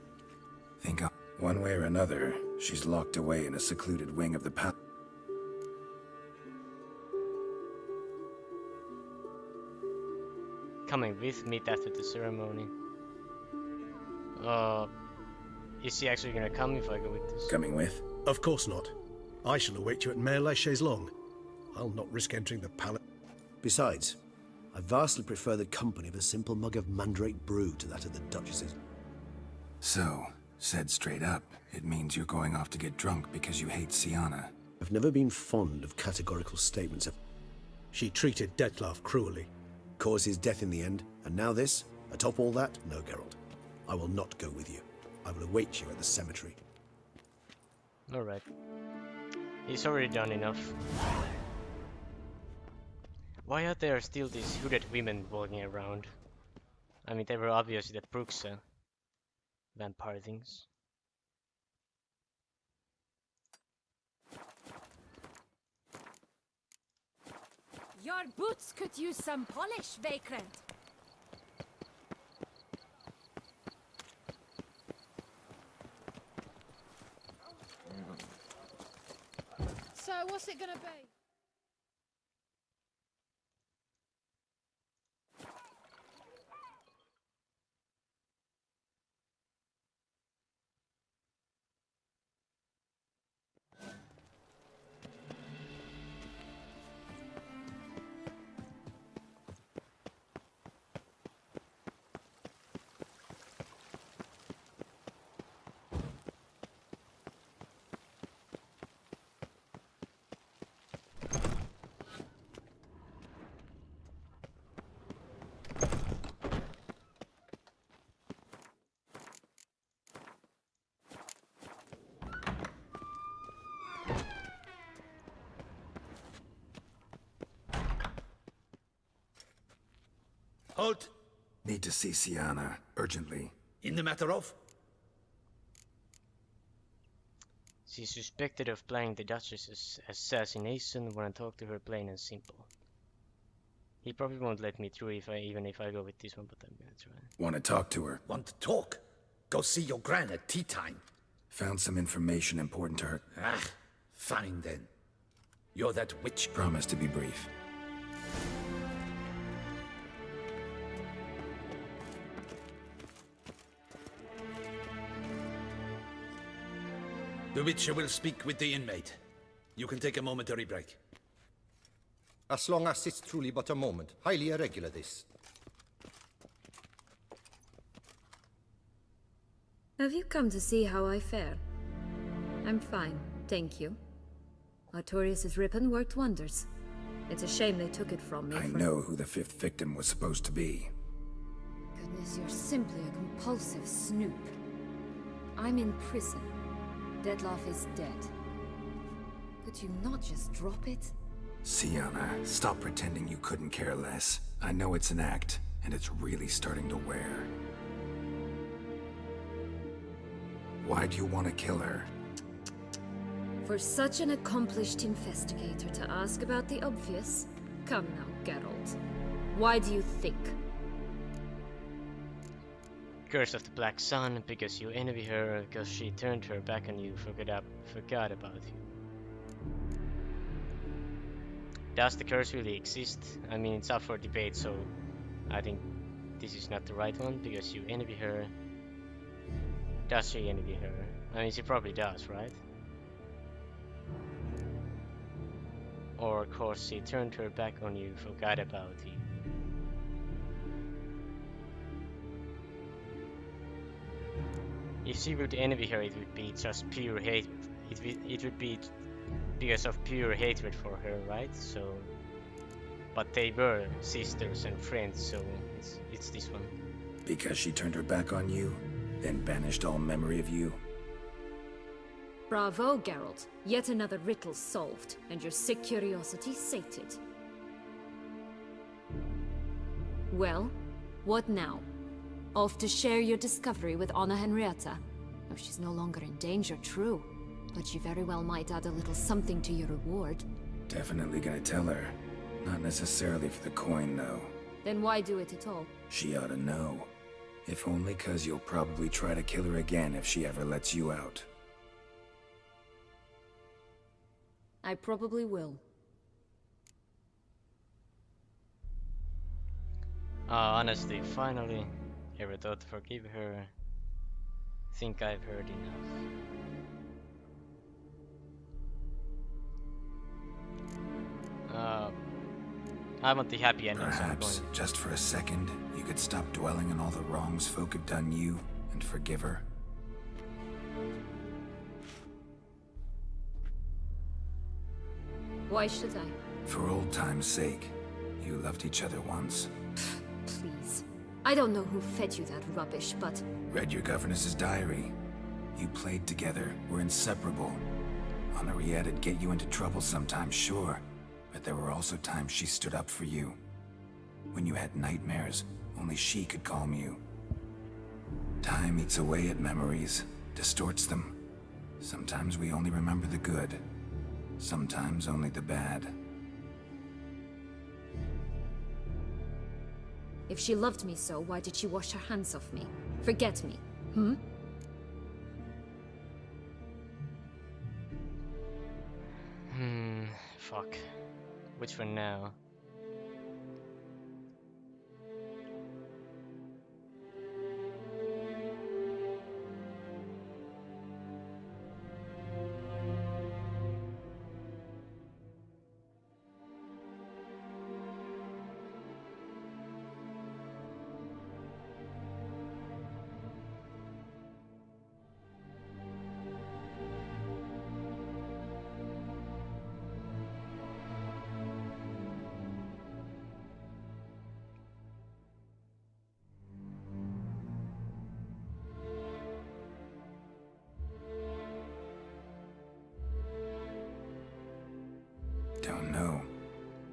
Think one way or another, she's locked away in a secluded wing of the palace. Coming with me after the ceremony. Is he actually gonna come if I go with this? Coming with? Of course not. I shall await you at Mare La Chaise-Longue. I'll not risk entering the palace. Besides, I vastly prefer the company of a simple mug of mandrake brew to that of the Duchess's. So, said straight up, it means you're going off to get drunk because you hate Sienna. I've never been fond of categorical statements. She treated Dettlaff cruelly. Caused his death in the end, and now this? Atop all that? No, Geralt. I will not go with you. I will await you at the cemetery. Alright. He's already done enough. Why are there still these hooded women walking around? I mean, they were obviously the Bruxa vampire things. Your boots could use some polish, Vagrant. So, what's it gonna be? Halt! Need to see Sienna, urgently. In the matter of? She's suspected of planning the Duchess's assassination. When I talk to her, plain and simple. He probably won't let me through even if I go with this one, but I'm gonna try. Want to talk to her? Want to talk? Go see your gran at tea time. Found some information important to her. Ah, fine then. You're that witch. Promise to be brief. The Witcher will speak with the inmate. You can take a momentary break. As long as it's truly but a moment. Highly irregular, this. Have you come to see how I fare? I'm fine, thank you. Artorius' ribbon worked wonders. It's a shame they took it from me. I know who the fifth victim was supposed to be. Goodness, you're simply a compulsive snoop. I'm in prison. Dettlaff is dead. Could you not just drop it? Sienna, stop pretending you couldn't care less. I know it's an act, and it's really starting to wear. Why do you want to kill her? For such an accomplished investigator to ask about the obvious? Come now, Geralt. Why do you think? Curse of the Black Sun, because you envy her, because she turned her back on you, forgot about you. Does the curse really exist? I mean, it's up for debate, so I think this is not the right one, because you envy her. Does she envy her? I mean, she probably does, right? Or cause she turned her back on you, forgot about you. If she would envy her, it would be just pure hate. It would be because of pure hatred for her, right? So, but they were sisters and friends, so it's this one. Because she turned her back on you, then banished all memory of you. Bravo, Geralt. Yet another riddle solved, and your sick curiosity sated. Well, what now? Off to share your discovery with Anna Henrietta? Oh, she's no longer in danger, true. But she very well might add a little something to your reward. Definitely gonna tell her. Not necessarily for the coin, though. Then why do it at all? She ought to know. If only 'cause you'll probably try to kill her again if she ever lets you out. I probably will. Honestly, finally, ever thought to forgive her? Think I've heard enough. I want the happy ending. Perhaps, just for a second, you could stop dwelling on all the wrongs folk have done you and forgive her. Why should I? For old time's sake. You loved each other once. Please. I don't know who fed you that rubbish, but... Read your governess's diary. You played together, were inseparable. Henriette'd get you into trouble sometimes, sure. But there were also times she stood up for you. When you had nightmares, only she could calm you. Time eats away at memories, distorts them. Sometimes we only remember the good. Sometimes only the bad. If she loved me so, why did she wash her hands off me? Forget me, hmm? Fuck. Which one now? Don't know.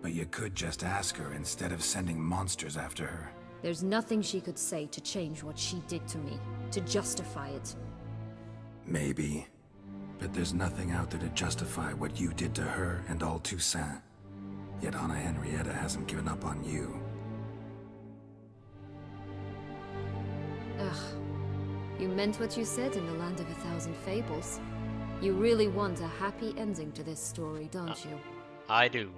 But you could just ask her instead of sending monsters after her. There's nothing she could say to change what she did to me, to justify it. Maybe. But there's nothing out there to justify what you did to her and all Toussaint. Yet Anna Henrietta hasn't given up on you. Ugh. You meant what you said in the Land of a Thousand Fables. You really want a happy ending to this story, don't you? I do.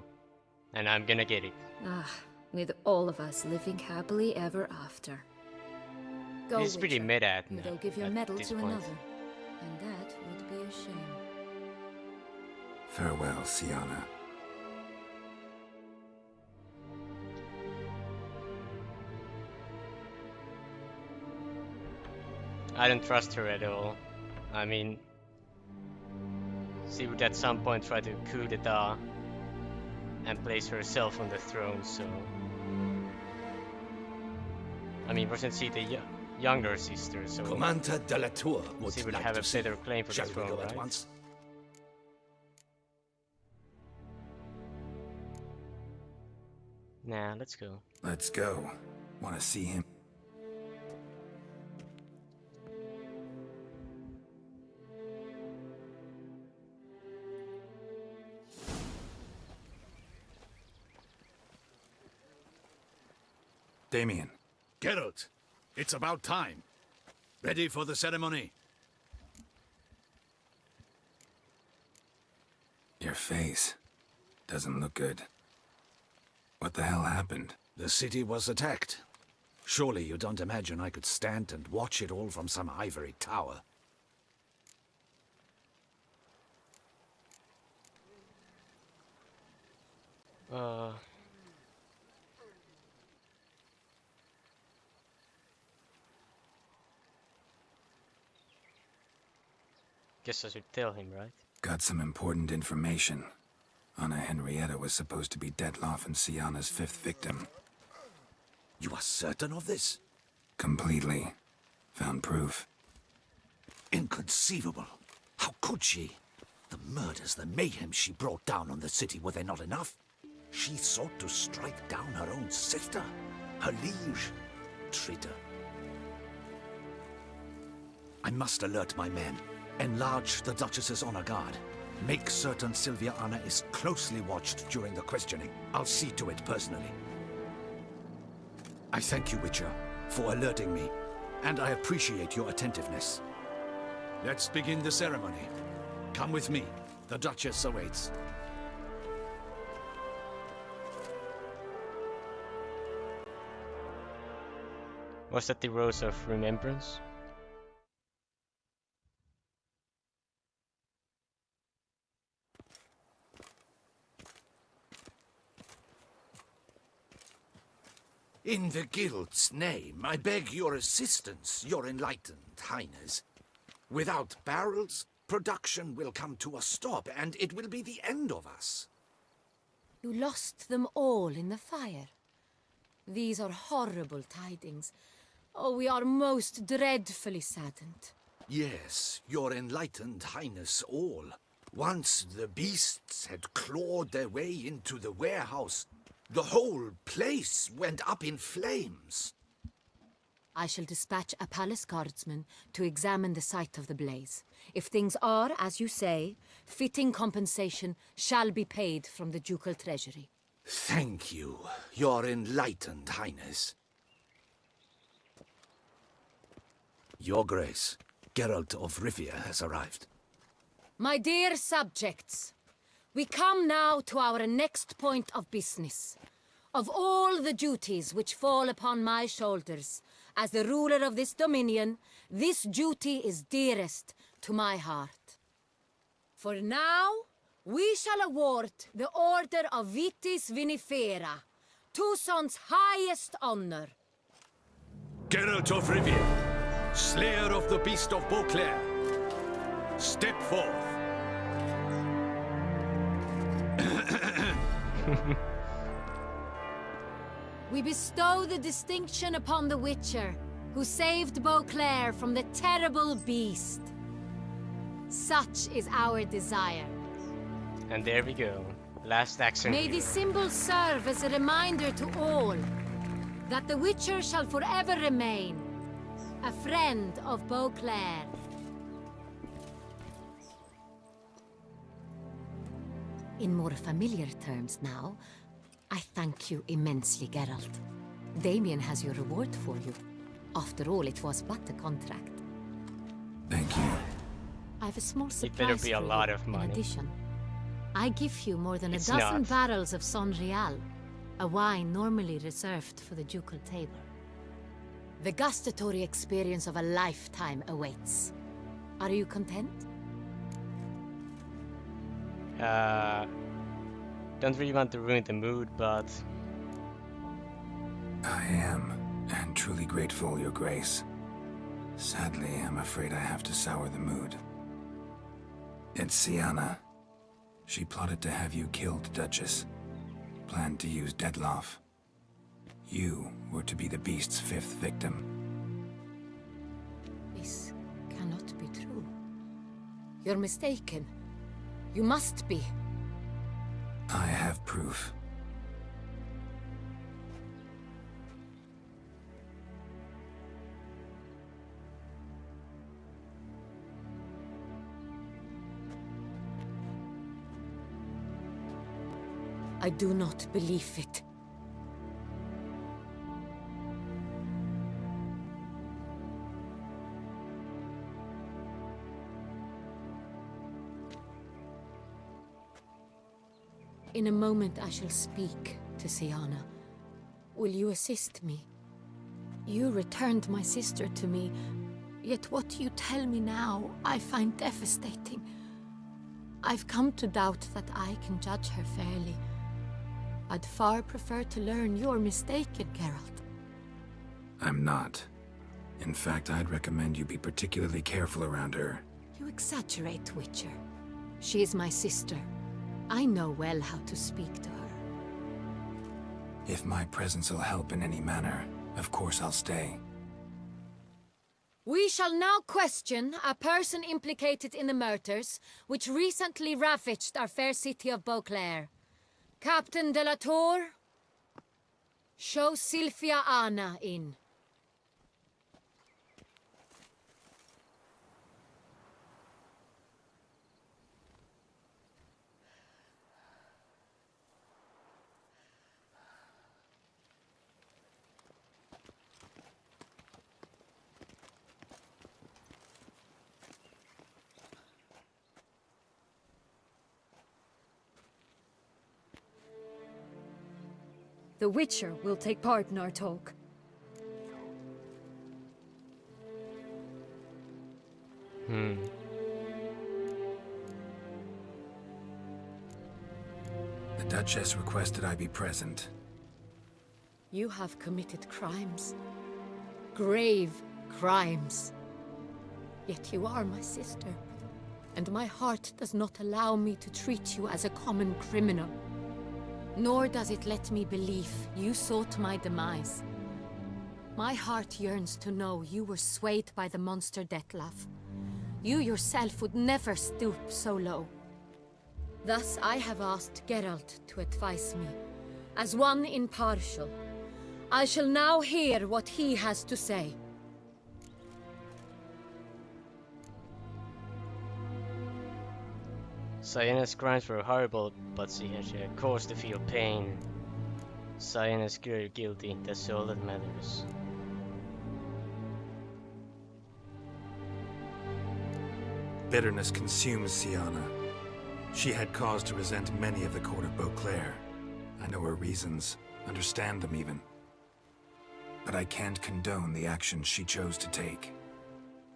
And I'm gonna get it. Ah, with all of us living happily ever after. Go, It's pretty Witcher. meta at They'll give your at medal this to point. another. And that would be a shame. Farewell, Syanna. I don't trust her at all. I mean, she would at some point try to coup d'etat and place herself on the throne, so... I mean, wasn't she the younger sister, so... Commander de la Tour would she would like have to a see better you. claim for the Shall we throne, go right? at once? Nah, let's go. Let's go. Want to see him? Damien. Geralt, it's about time. Ready for the ceremony? Your face doesn't look good. What the hell happened? The city was attacked. Surely you don't imagine I could stand and watch it all from some ivory tower. Guess I should tell him, right? Got some important information. Anna Henrietta was supposed to be Detloff and Sienna's 5th victim. You are certain of this? Completely. Found proof. Inconceivable. How could she? The murders, the mayhem she brought down on the city, were they not enough? She sought to strike down her own sister, her liege. Traitor. I must alert my men. Enlarge the Duchess's honor guard. Make certain Sylvia Anna is closely watched during the questioning. I'll see to it personally. I thank you, Witcher, for alerting me, and I appreciate your attentiveness. Let's begin the ceremony. Come with me. The Duchess awaits. Was that the Rose of Remembrance? In the Guild's name, I beg your assistance, your enlightened highness. Without barrels, production will come to a stop, and it will be the end of us. You lost them all in the fire. These are horrible tidings. Oh, we are most dreadfully saddened. Yes, your enlightened highness all. Once the beasts had clawed their way into the warehouse, the whole place went up in flames. I shall dispatch a palace guardsman to examine the site of the blaze. If things are, as you say, fitting compensation shall be paid from the ducal treasury. Thank you, your enlightened highness. Your Grace, Geralt of Rivia has arrived. My dear subjects, we come now to our next point of business. Of all the duties which fall upon my shoulders, as the ruler of this dominion, this duty is dearest to my heart. For now, we shall award the Order of Vitis Vinifera, Toussaint's highest honor. Geralt of Rivia, slayer of the beast of Beauclair, step forth. We bestow the distinction upon the Witcher, who saved Beauclair from the terrible beast. Such is our desire. And there we go. Last action May hero. this symbol serve as a reminder to all that the Witcher shall forever remain a friend of Beauclair. In more familiar terms now, I thank you immensely, Geralt. Damien has your reward for you. After all, it was but a contract. Thank you. I have a small surprise It better be a for lot you, of money. In addition, I give you more than It's a dozen not. barrels of Sonreal, a wine normally reserved for the ducal table. The gustatory experience of a lifetime awaits. Are you content? Don't really want to ruin the mood, but I am, and truly grateful, Your Grace. Sadly, I'm afraid I have to sour the mood. It's Sienna. She plotted to have you killed, Duchess. Planned to use Detloff. You were to be the beast's 5th victim. This cannot be true. You're mistaken. You must be. I have proof. I do not believe it. In a moment I shall speak to Sienna. Will you assist me? You returned my sister to me, yet what you tell me now I find devastating. I've come to doubt that I can judge her fairly. I'd far prefer to learn you're mistaken, Geralt. I'm not. In fact, I'd recommend you be particularly careful around her. You exaggerate, Witcher. She is my sister. I know well how to speak to her. If my presence will help in any manner, of course I'll stay. We shall now question a person implicated in the murders which recently ravaged our fair city of Beauclair. Captain de la Tour, show Sylvia Anna in. The Witcher will take part in our talk. The Duchess requested I be present. You have committed crimes. Grave crimes. Yet you are my sister, and my heart does not allow me to treat you as a common criminal. Nor does it let me believe you sought my demise. My heart yearns to know you were swayed by the monster Dettlaff. You yourself would never stoop so low. Thus I have asked Geralt to advise me, as one impartial. I shall now hear what he has to say. Ciena's crimes were horrible, but she has cause to feel pain. Ciena's guilty, that's all that matters. Bitterness consumes Ciena. She had cause to resent many of the court of Beauclair. I know her reasons, understand them even. But I can't condone the actions she chose to take.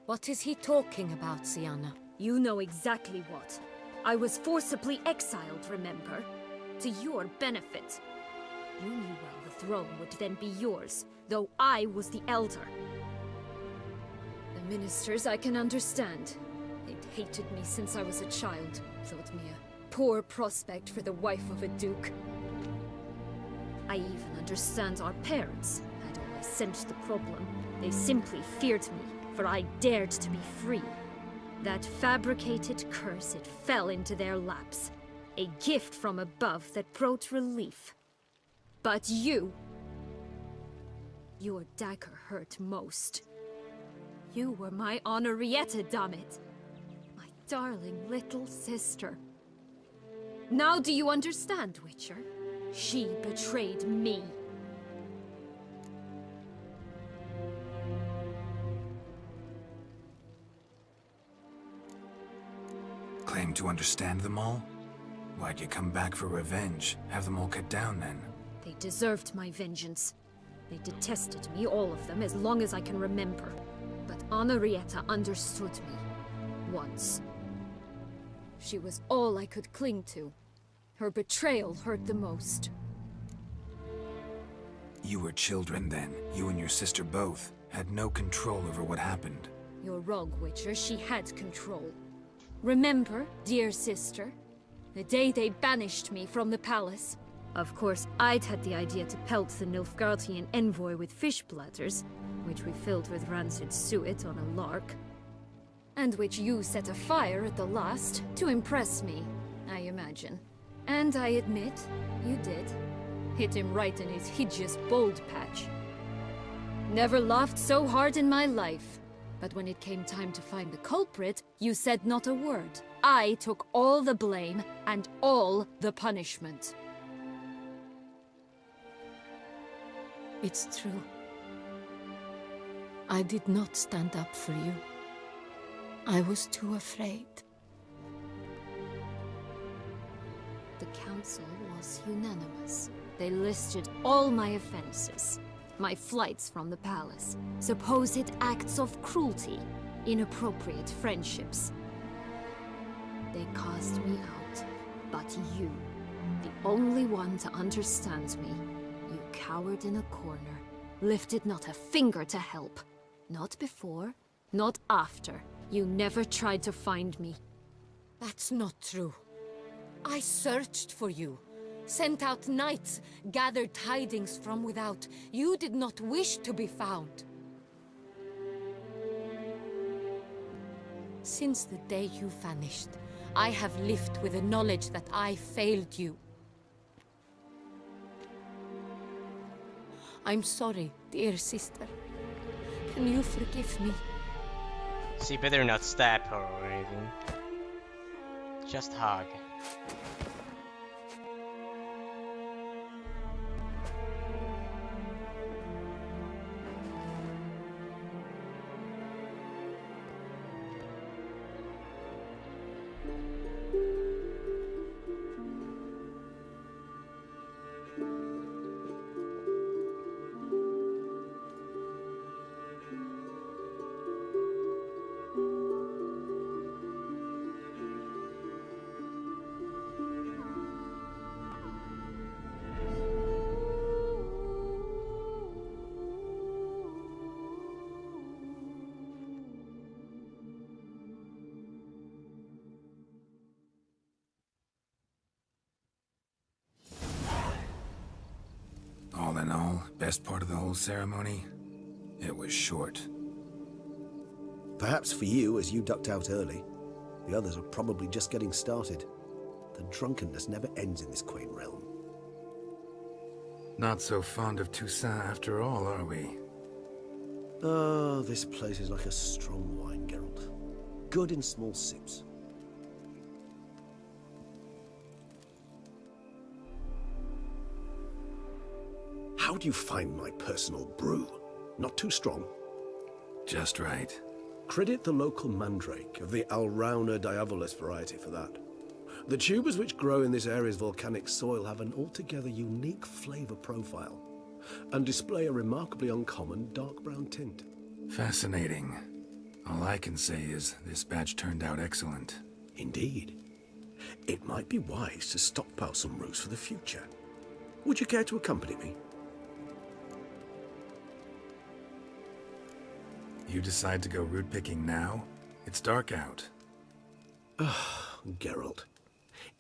What is he talking about, Ciena? You know exactly what. I was forcibly exiled, remember? To your benefit. You knew well the throne would then be yours, though I was the elder. The ministers I can understand. They'd hated me since I was a child, thought me a poor prospect for the wife of a duke. I even understand our parents had always sensed the problem. They simply feared me, for I dared to be free. That fabricated curse, it fell into their laps. A gift from above that brought relief. But you... your dagger hurt most. You were my Henrietta, dammit. My darling little sister. Now do you understand, Witcher? She betrayed me. Claim to understand them all? Why'd you come back for revenge? Have them all cut down then? They deserved my vengeance. They detested me, all of them, as long as I can remember. But Henrietta understood me. Once. She was all I could cling to. Her betrayal hurt the most. You were children then. You and your sister both had no control over what happened. You're wrong, Witcher. She had control. Remember, dear sister, the day they banished me from the palace? Of course, I'd had the idea to pelt the Nilfgaardian envoy with fish platters, which we filled with rancid suet on a lark. And which you set afire at the last, to impress me, I imagine. And I admit, you did. Hit him right in his hideous bald patch. Never laughed so hard in my life. But when it came time to find the culprit, you said not a word. I took all the blame and all the punishment. It's true. I did not stand up for you. I was too afraid. The council was unanimous. They listed all my offenses. My flights from the palace, supposed acts of cruelty, inappropriate friendships. They cast me out, but you The only one to understand me. You cowered in a corner. Lifted not a finger to help. Not before, not after. You never tried to find me. That's not true. I searched for you. Sent out knights, gathered tidings from without. You did not wish to be found. Since the day you vanished, I have lived with the knowledge that I failed you. I'm sorry, dear sister. Can you forgive me? She better not stab her or anything. Just hug. All in all, best part of the whole ceremony? It was short. Perhaps for you, as you ducked out early. The others are probably just getting started. The drunkenness never ends in this quaint realm. Not so fond of Toussaint after all, are we? Ah, this place is like a strong wine, Geralt. Good in small sips. How do you find my personal brew? Not too strong? Just right. Credit the local mandrake of the Alrauna diavolus variety for that. The tubers which grow in this area's volcanic soil have an altogether unique flavor profile and display a remarkably uncommon dark brown tint. Fascinating. All I can say is this batch turned out excellent. Indeed. It might be wise to stockpile some roots for the future. Would you care to accompany me? You decide to go root picking now? It's dark out. Geralt,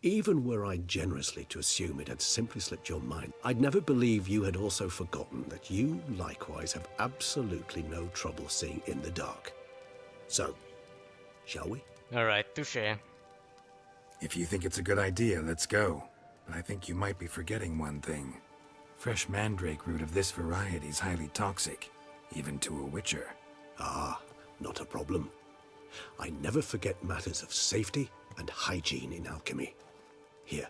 even were I generously to assume it had simply slipped your mind, I'd never believe you had also forgotten that you likewise have absolutely no trouble seeing in the dark. So, shall we? Alright, touché. If you think it's a good idea, let's go. But I think you might be forgetting one thing. Fresh mandrake root of this variety is highly toxic, even to a witcher. Ah, not a problem. I never forget matters of safety and hygiene in alchemy. Here,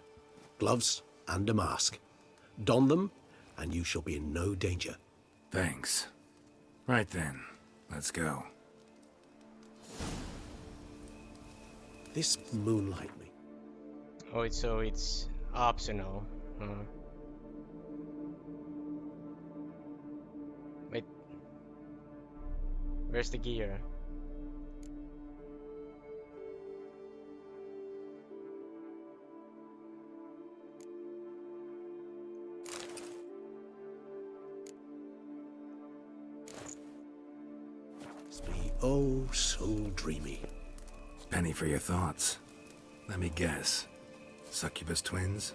gloves and a mask. Don them, and you shall be in no danger. Thanks. Right then, let's go. This moonlight me. Oh, it's optional. Wait. Where's the gear? Be oh so dreamy. Penny for your thoughts. Let me guess. Succubus twins?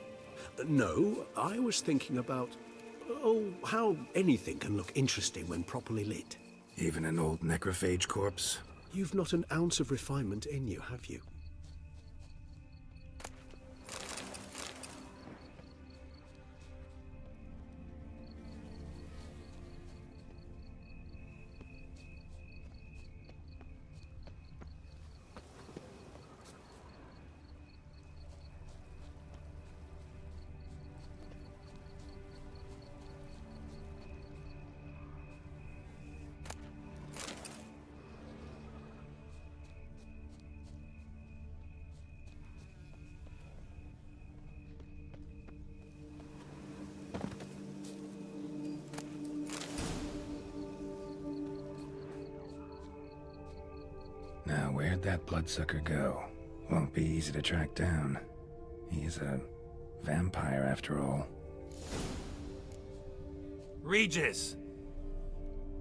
No, I was thinking about, how anything can look interesting when properly lit. Even an old necrophage corpse? You've not an ounce of refinement in you, have you? Now, where'd that bloodsucker go? Won't be easy to track down. He's a Vampire, after all. Regis!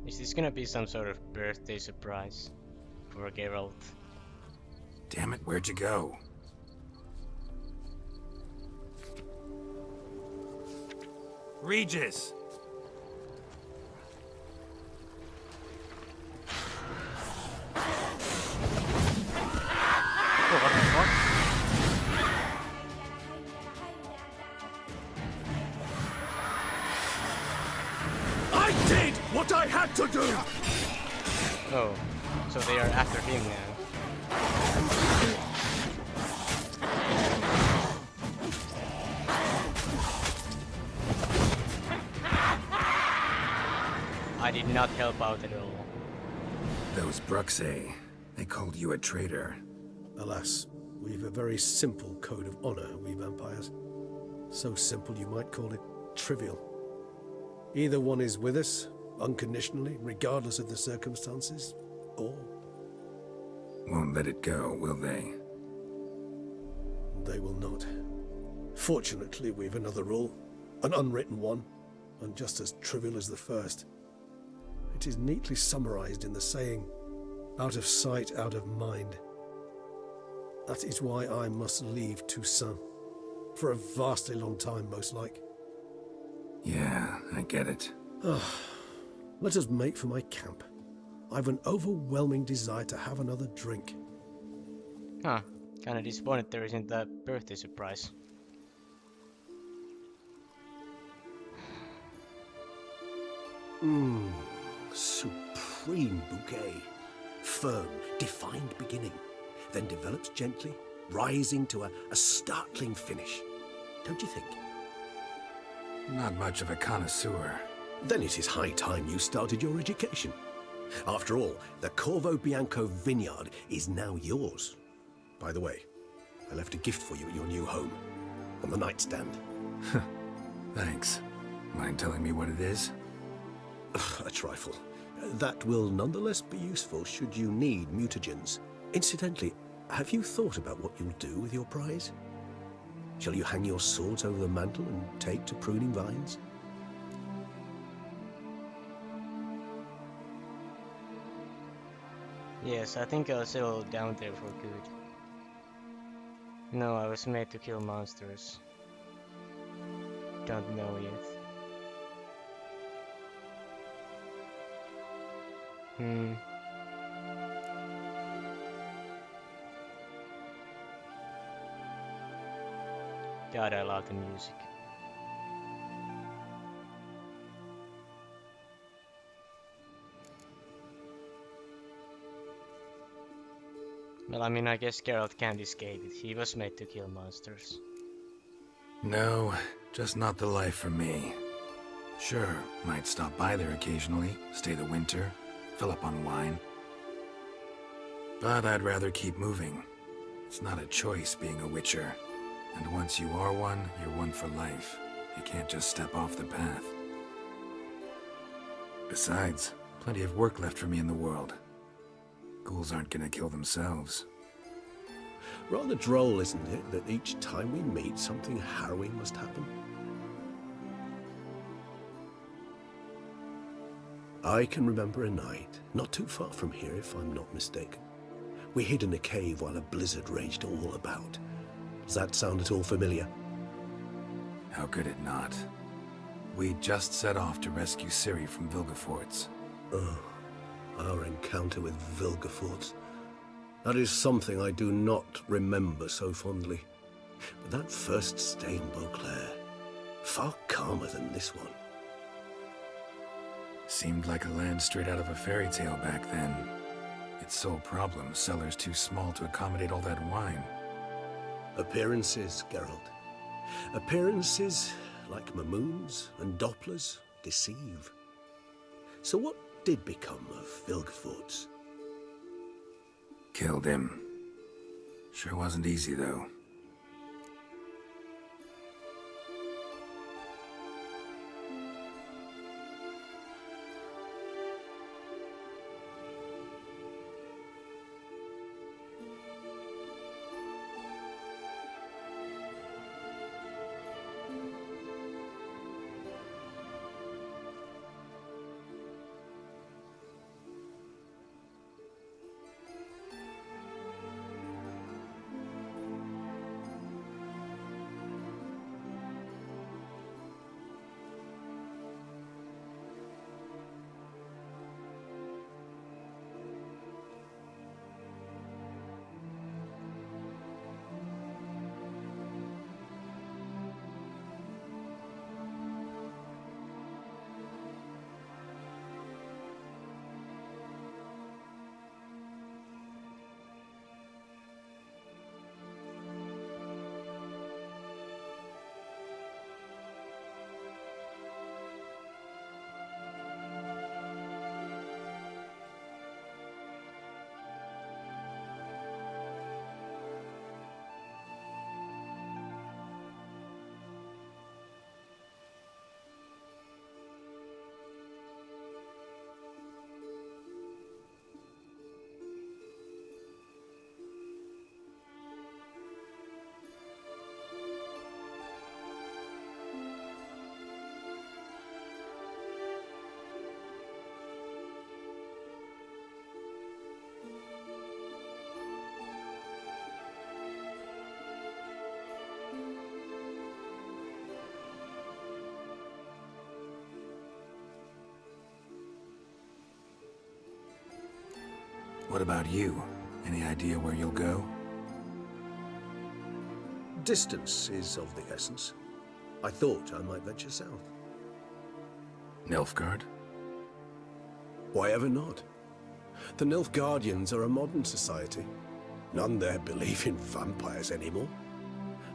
Is this gonna be some sort of birthday surprise for Geralt? Damn it, where'd you go? Regis! I did what I had to do! Oh, so they are after him now. I did not help out at all. Those Bruxae, they called you a traitor. Alas, we've a very simple code of honor, we vampires. So simple you might call it trivial. Either one is with us, unconditionally, regardless of the circumstances, or... Won't let it go, will they? They will not. Fortunately, we've another rule, an unwritten one, and just as trivial as the first. It is neatly summarized in the saying, out of sight, out of mind. That is why I must leave Toussaint. For a vastly long time, most like. Yeah, I get it. Let us make for my camp. I've an overwhelming desire to have another drink. Huh. Kinda disappointed there isn't a birthday surprise. Supreme bouquet. Firm, defined beginning, then develops gently, rising to a startling finish. Don't you think? Not much of a connoisseur. Then it is high time you started your education. After all, the Corvo Bianco vineyard is now yours. By the way, I left a gift for you at your new home, on the nightstand. Thanks. Mind telling me what it is? A trifle. That will nonetheless be useful should you need mutagens. Incidentally, have you thought about what you'll do with your prize? Shall you hang your swords over the mantle and take to pruning vines? Yes, I think I'll settle down there for good. No, I was made to kill monsters. Don't know yet. God, I love the music. Well, I mean, I guess Geralt can't escape it. He was made to kill monsters. No, just not the life for me. Sure, might stop by there occasionally, stay the winter, fill up on wine. But I'd rather keep moving. It's not a choice being a Witcher. And once you are one, you're one for life. You can't just step off the path. Besides, plenty of work left for me in the world. Ghouls aren't gonna kill themselves. Rather droll, isn't it, that each time we meet, something harrowing must happen? I can remember a night, not too far from here if I'm not mistaken. We hid in a cave while a blizzard raged all about. Does that sound at all familiar? How could it not? We just set off to rescue Ciri from Vilgefortz. Oh, our encounter with Vilgefortz. That is something I do not remember so fondly. But that first stay in Beauclair, far calmer than this one. Seemed like a land straight out of a fairy tale back then. Its sole problem, cellars too small to accommodate all that wine. Appearances, Geralt. Appearances, like Mamoons and Dopplers, deceive. So what did become of Vilgefortz? Killed him. Sure wasn't easy, though. What about you? Any idea where you'll go? Distance is of the essence. I thought I might venture south. Nilfgaard? Why ever not? The Nilfgaardians are a modern society. None there believe in vampires anymore.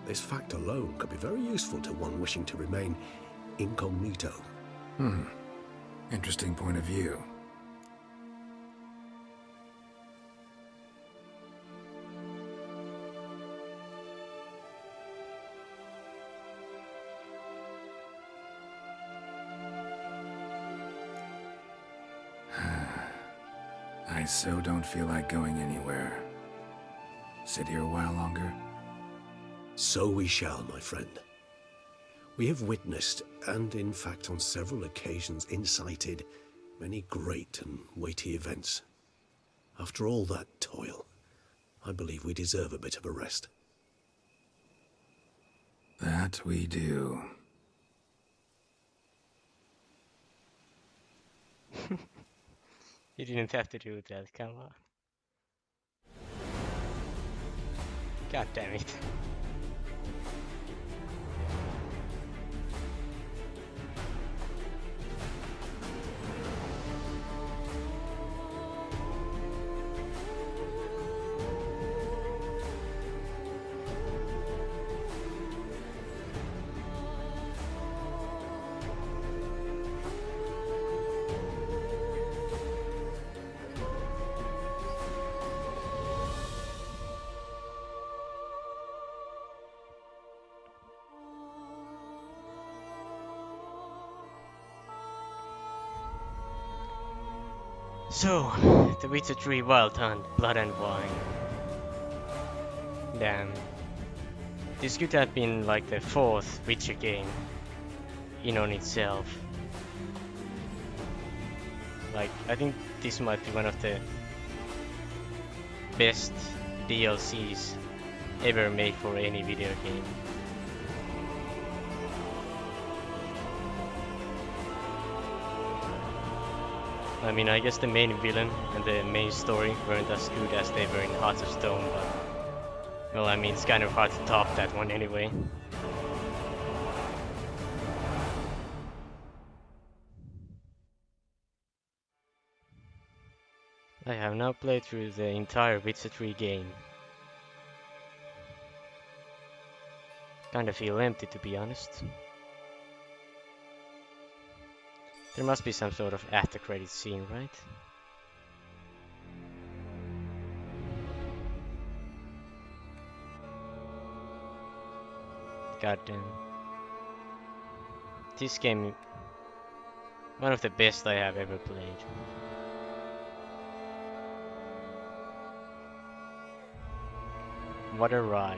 This fact alone could be very useful to one wishing to remain incognito. Interesting point of view. I so don't feel like going anywhere. Sit here a while longer? So we shall, my friend. We have witnessed, and in fact on several occasions incited, many great and weighty events. After all that toil, I believe we deserve a bit of a rest. That we do. You didn't have to do that, come on. God damn it. So, The Witcher 3 Wild Hunt, Blood and Wine. Damn. This could have been like the 4th Witcher game in on itself. Like, I think this might be one of the best DLCs ever made for any video game. I mean, I guess the main villain and the main story weren't as good as they were in Hearts of Stone, but... Well, I mean, it's kind of hard to top that one anyway. I have now played through the entire Witcher 3 game. Kinda feel empty, to be honest. There must be some sort of after credits scene, right? Goddamn. This game, one of the best I have ever played. What a ride.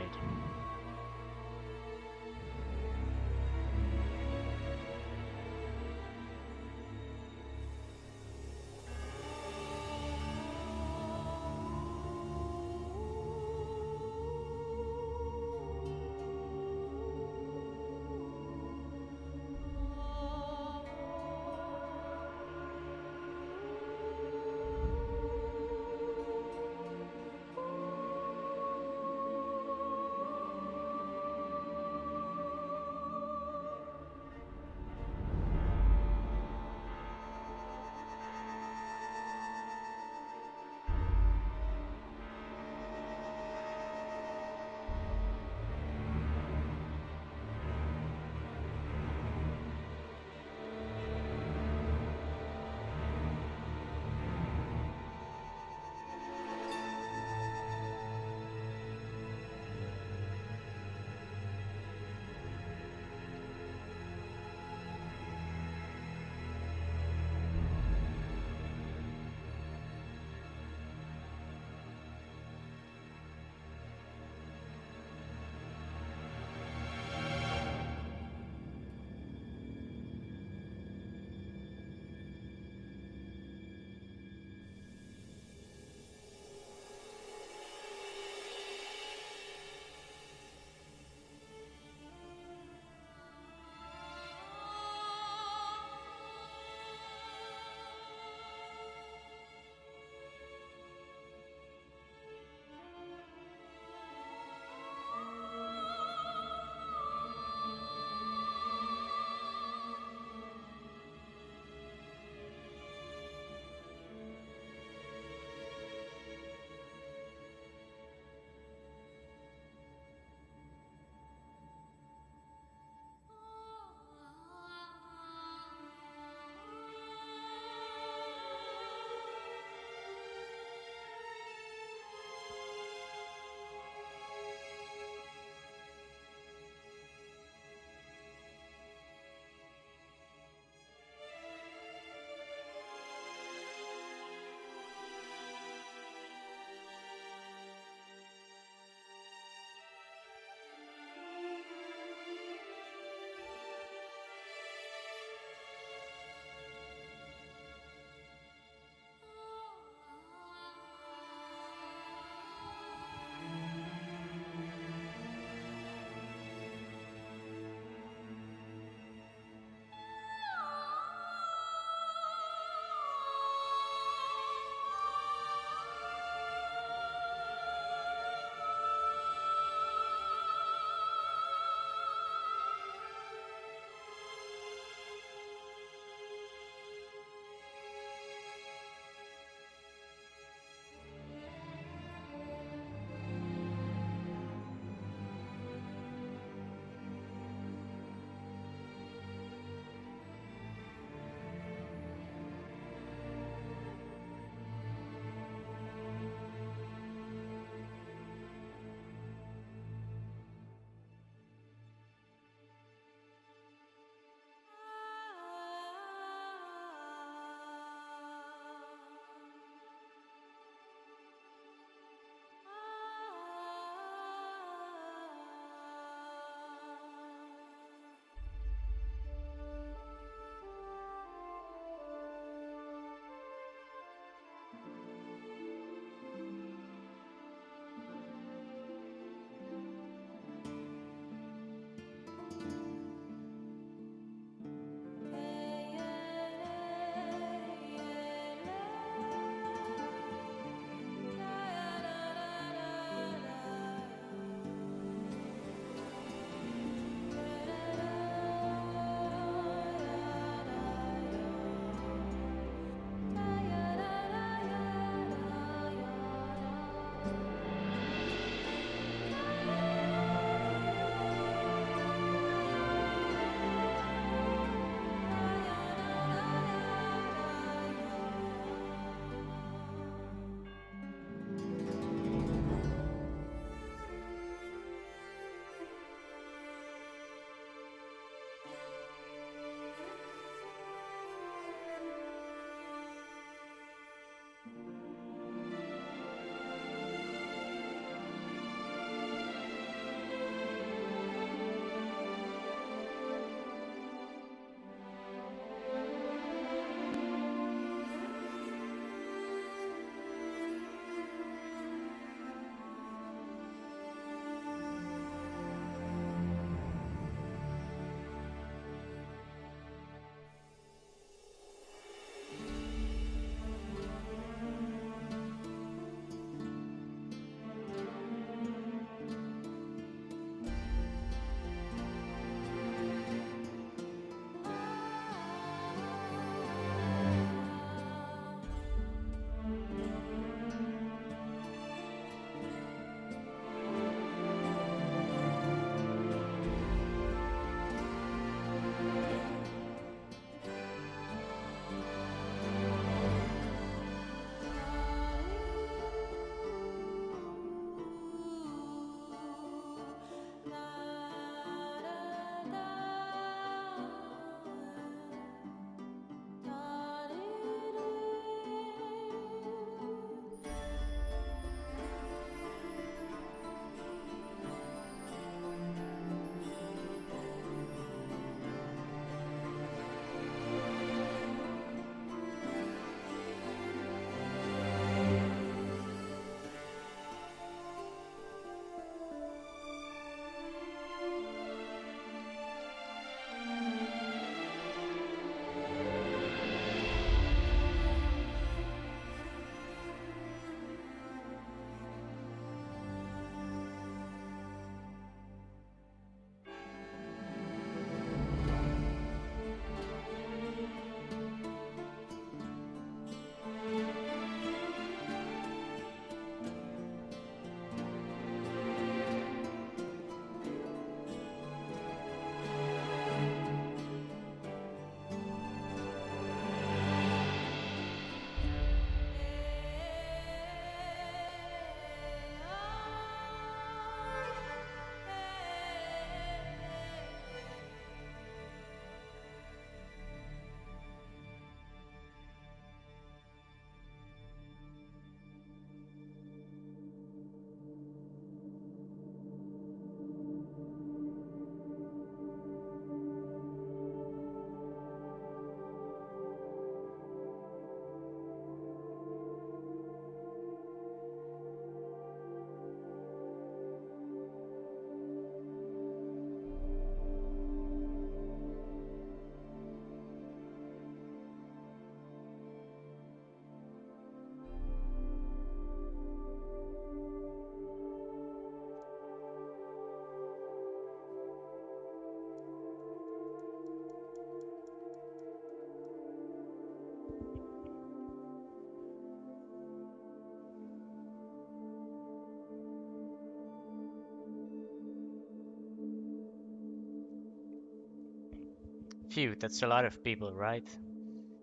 Phew, that's a lot of people, right?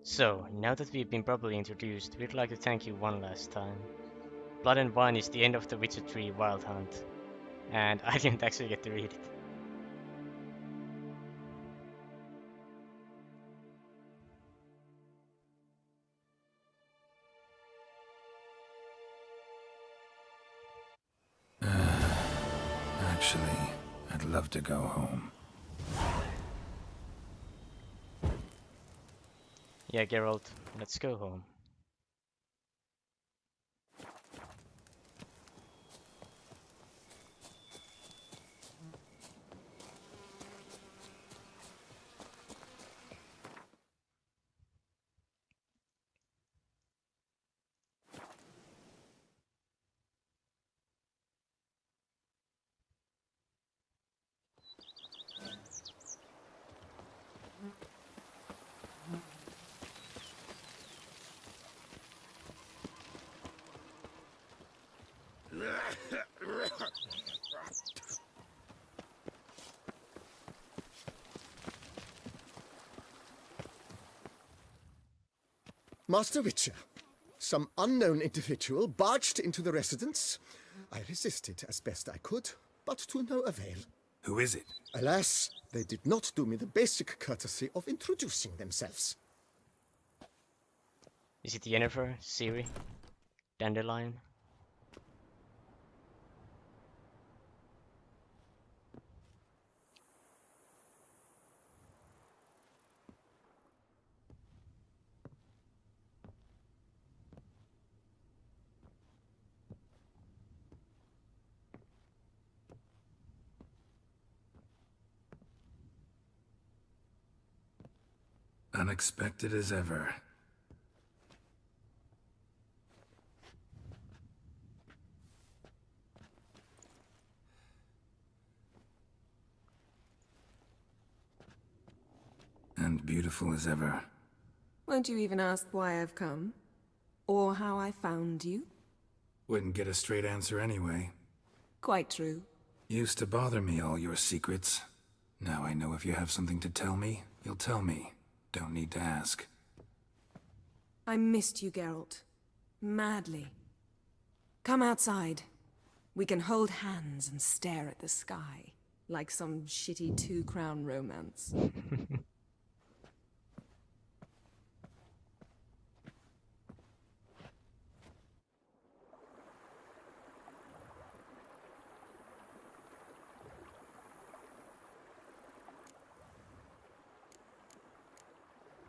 So, now that we've been properly introduced, we'd like to thank you one last time. Blood and Wine is the end of the Witcher 3 Wild Hunt, and I didn't actually get to read it. Actually, I'd love to go home. Yeah, Geralt, let's go home. Master Witcher, some unknown individual barged into the residence. I resisted as best I could, but to no avail. Who is it? Alas, they did not do me the basic courtesy of introducing themselves. Is it Yennefer, Ciri, Dandelion? Unexpected as ever. And beautiful as ever. Won't you even ask why I've come? Or how I found you? Wouldn't get a straight answer anyway. Quite true. Used to bother me, all your secrets. Now I know if you have something to tell me, you'll tell me. Don't need to ask. I missed you, Geralt. Madly. Come outside. We can hold hands and stare at the sky. Like some shitty two-crown romance.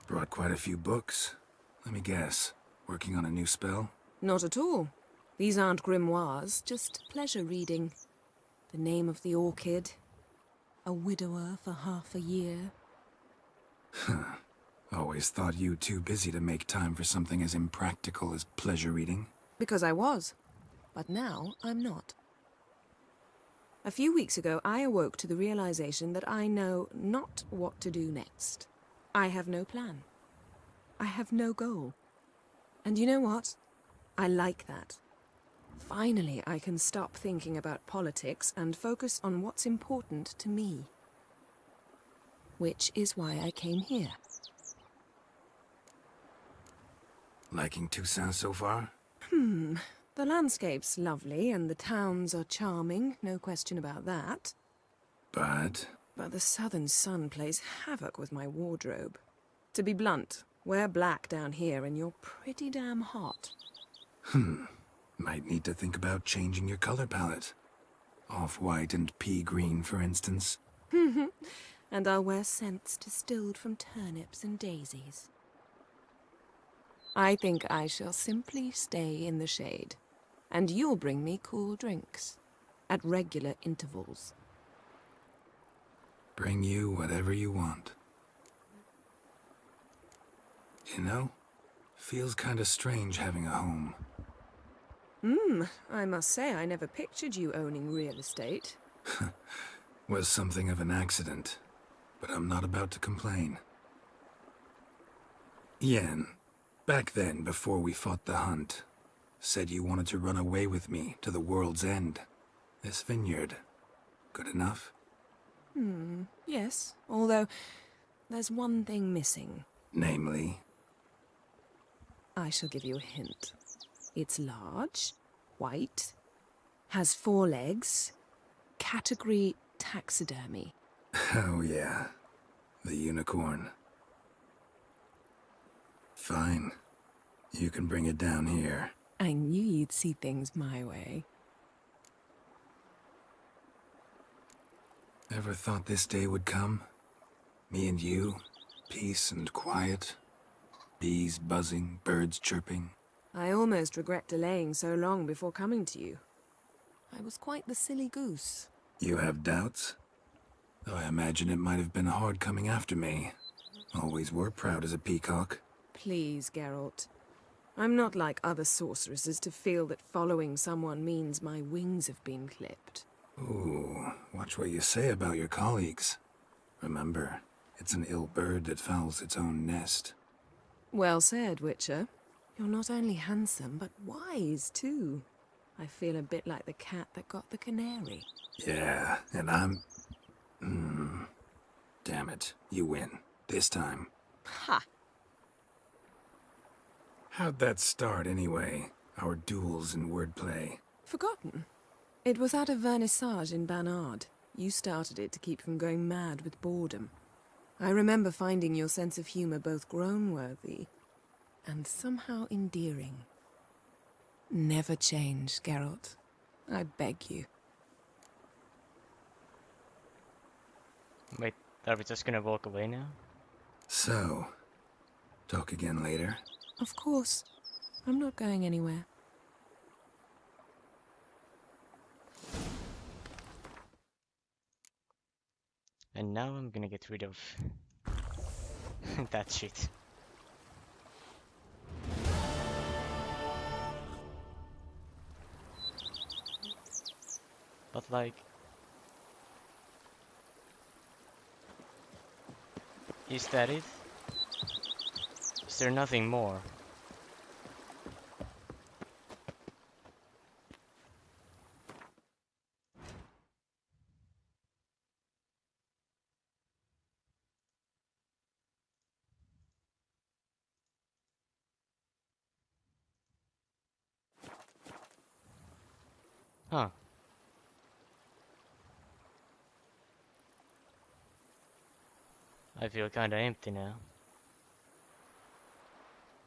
Brought quite a few books. Let me guess. Working on a new spell? Not at all. These aren't grimoires, just pleasure reading. The Name of the Orchid. A widower for half a year. Always thought you too busy to make time for something as impractical as pleasure reading. Because I was. But now I'm not. A few weeks ago, I awoke to the realization that I know not what to do next. I have no plan. I have no goal. And you know what? I like that. Finally, I can stop thinking about politics and focus on what's important to me. Which is why I came here. Liking Toussaint so far? The landscape's lovely and the towns are charming, no question about that. But the southern sun plays havoc with my wardrobe. To be blunt, wear black down here and you're pretty damn hot. Might need to think about changing your color palette. Off-white and pea green, for instance. And I'll wear scents distilled from turnips and daisies. I think I shall simply stay in the shade. And you'll bring me cool drinks. At regular intervals. Bring you whatever you want. You know, feels kinda strange having a home. I must say I never pictured you owning real estate. Was something of an accident, but I'm not about to complain. Yen, back then, before we fought the hunt, said you wanted to run away with me to the world's end. This vineyard, good enough? Yes, although there's one thing missing. Namely? I shall give you a hint. It's large, white, has 4 legs, category taxidermy. Oh yeah, the unicorn. Fine. You can bring it down here. I knew you'd see things my way. Ever thought this day would come? Me and you, peace and quiet. Bees buzzing, birds chirping. I almost regret delaying so long before coming to you. I was quite the silly goose. You have doubts? Though I imagine it might have been hard coming after me. Always were proud as a peacock. Please, Geralt. I'm not like other sorceresses to feel that following someone means my wings have been clipped. Ooh, watch what you say about your colleagues. Remember, it's an ill bird that fouls its own nest. Well said, Witcher. You're not only handsome, but wise, too. I feel a bit like the cat that got the canary. Yeah, and I'm... Damn it, you win. This time. Ha! How'd that start, anyway? Our duels and wordplay. Forgotten? It was at a vernissage in Banard. You started it to keep from going mad with boredom. I remember finding your sense of humor both groan-worthy and somehow endearing. Never change, Geralt. I beg you. Wait, are we just gonna walk away now? So, talk again later? Of course. I'm not going anywhere. And now I'm gonna get rid of that shit. But like... Is that it? Is there nothing more? Huh. I feel kinda empty now.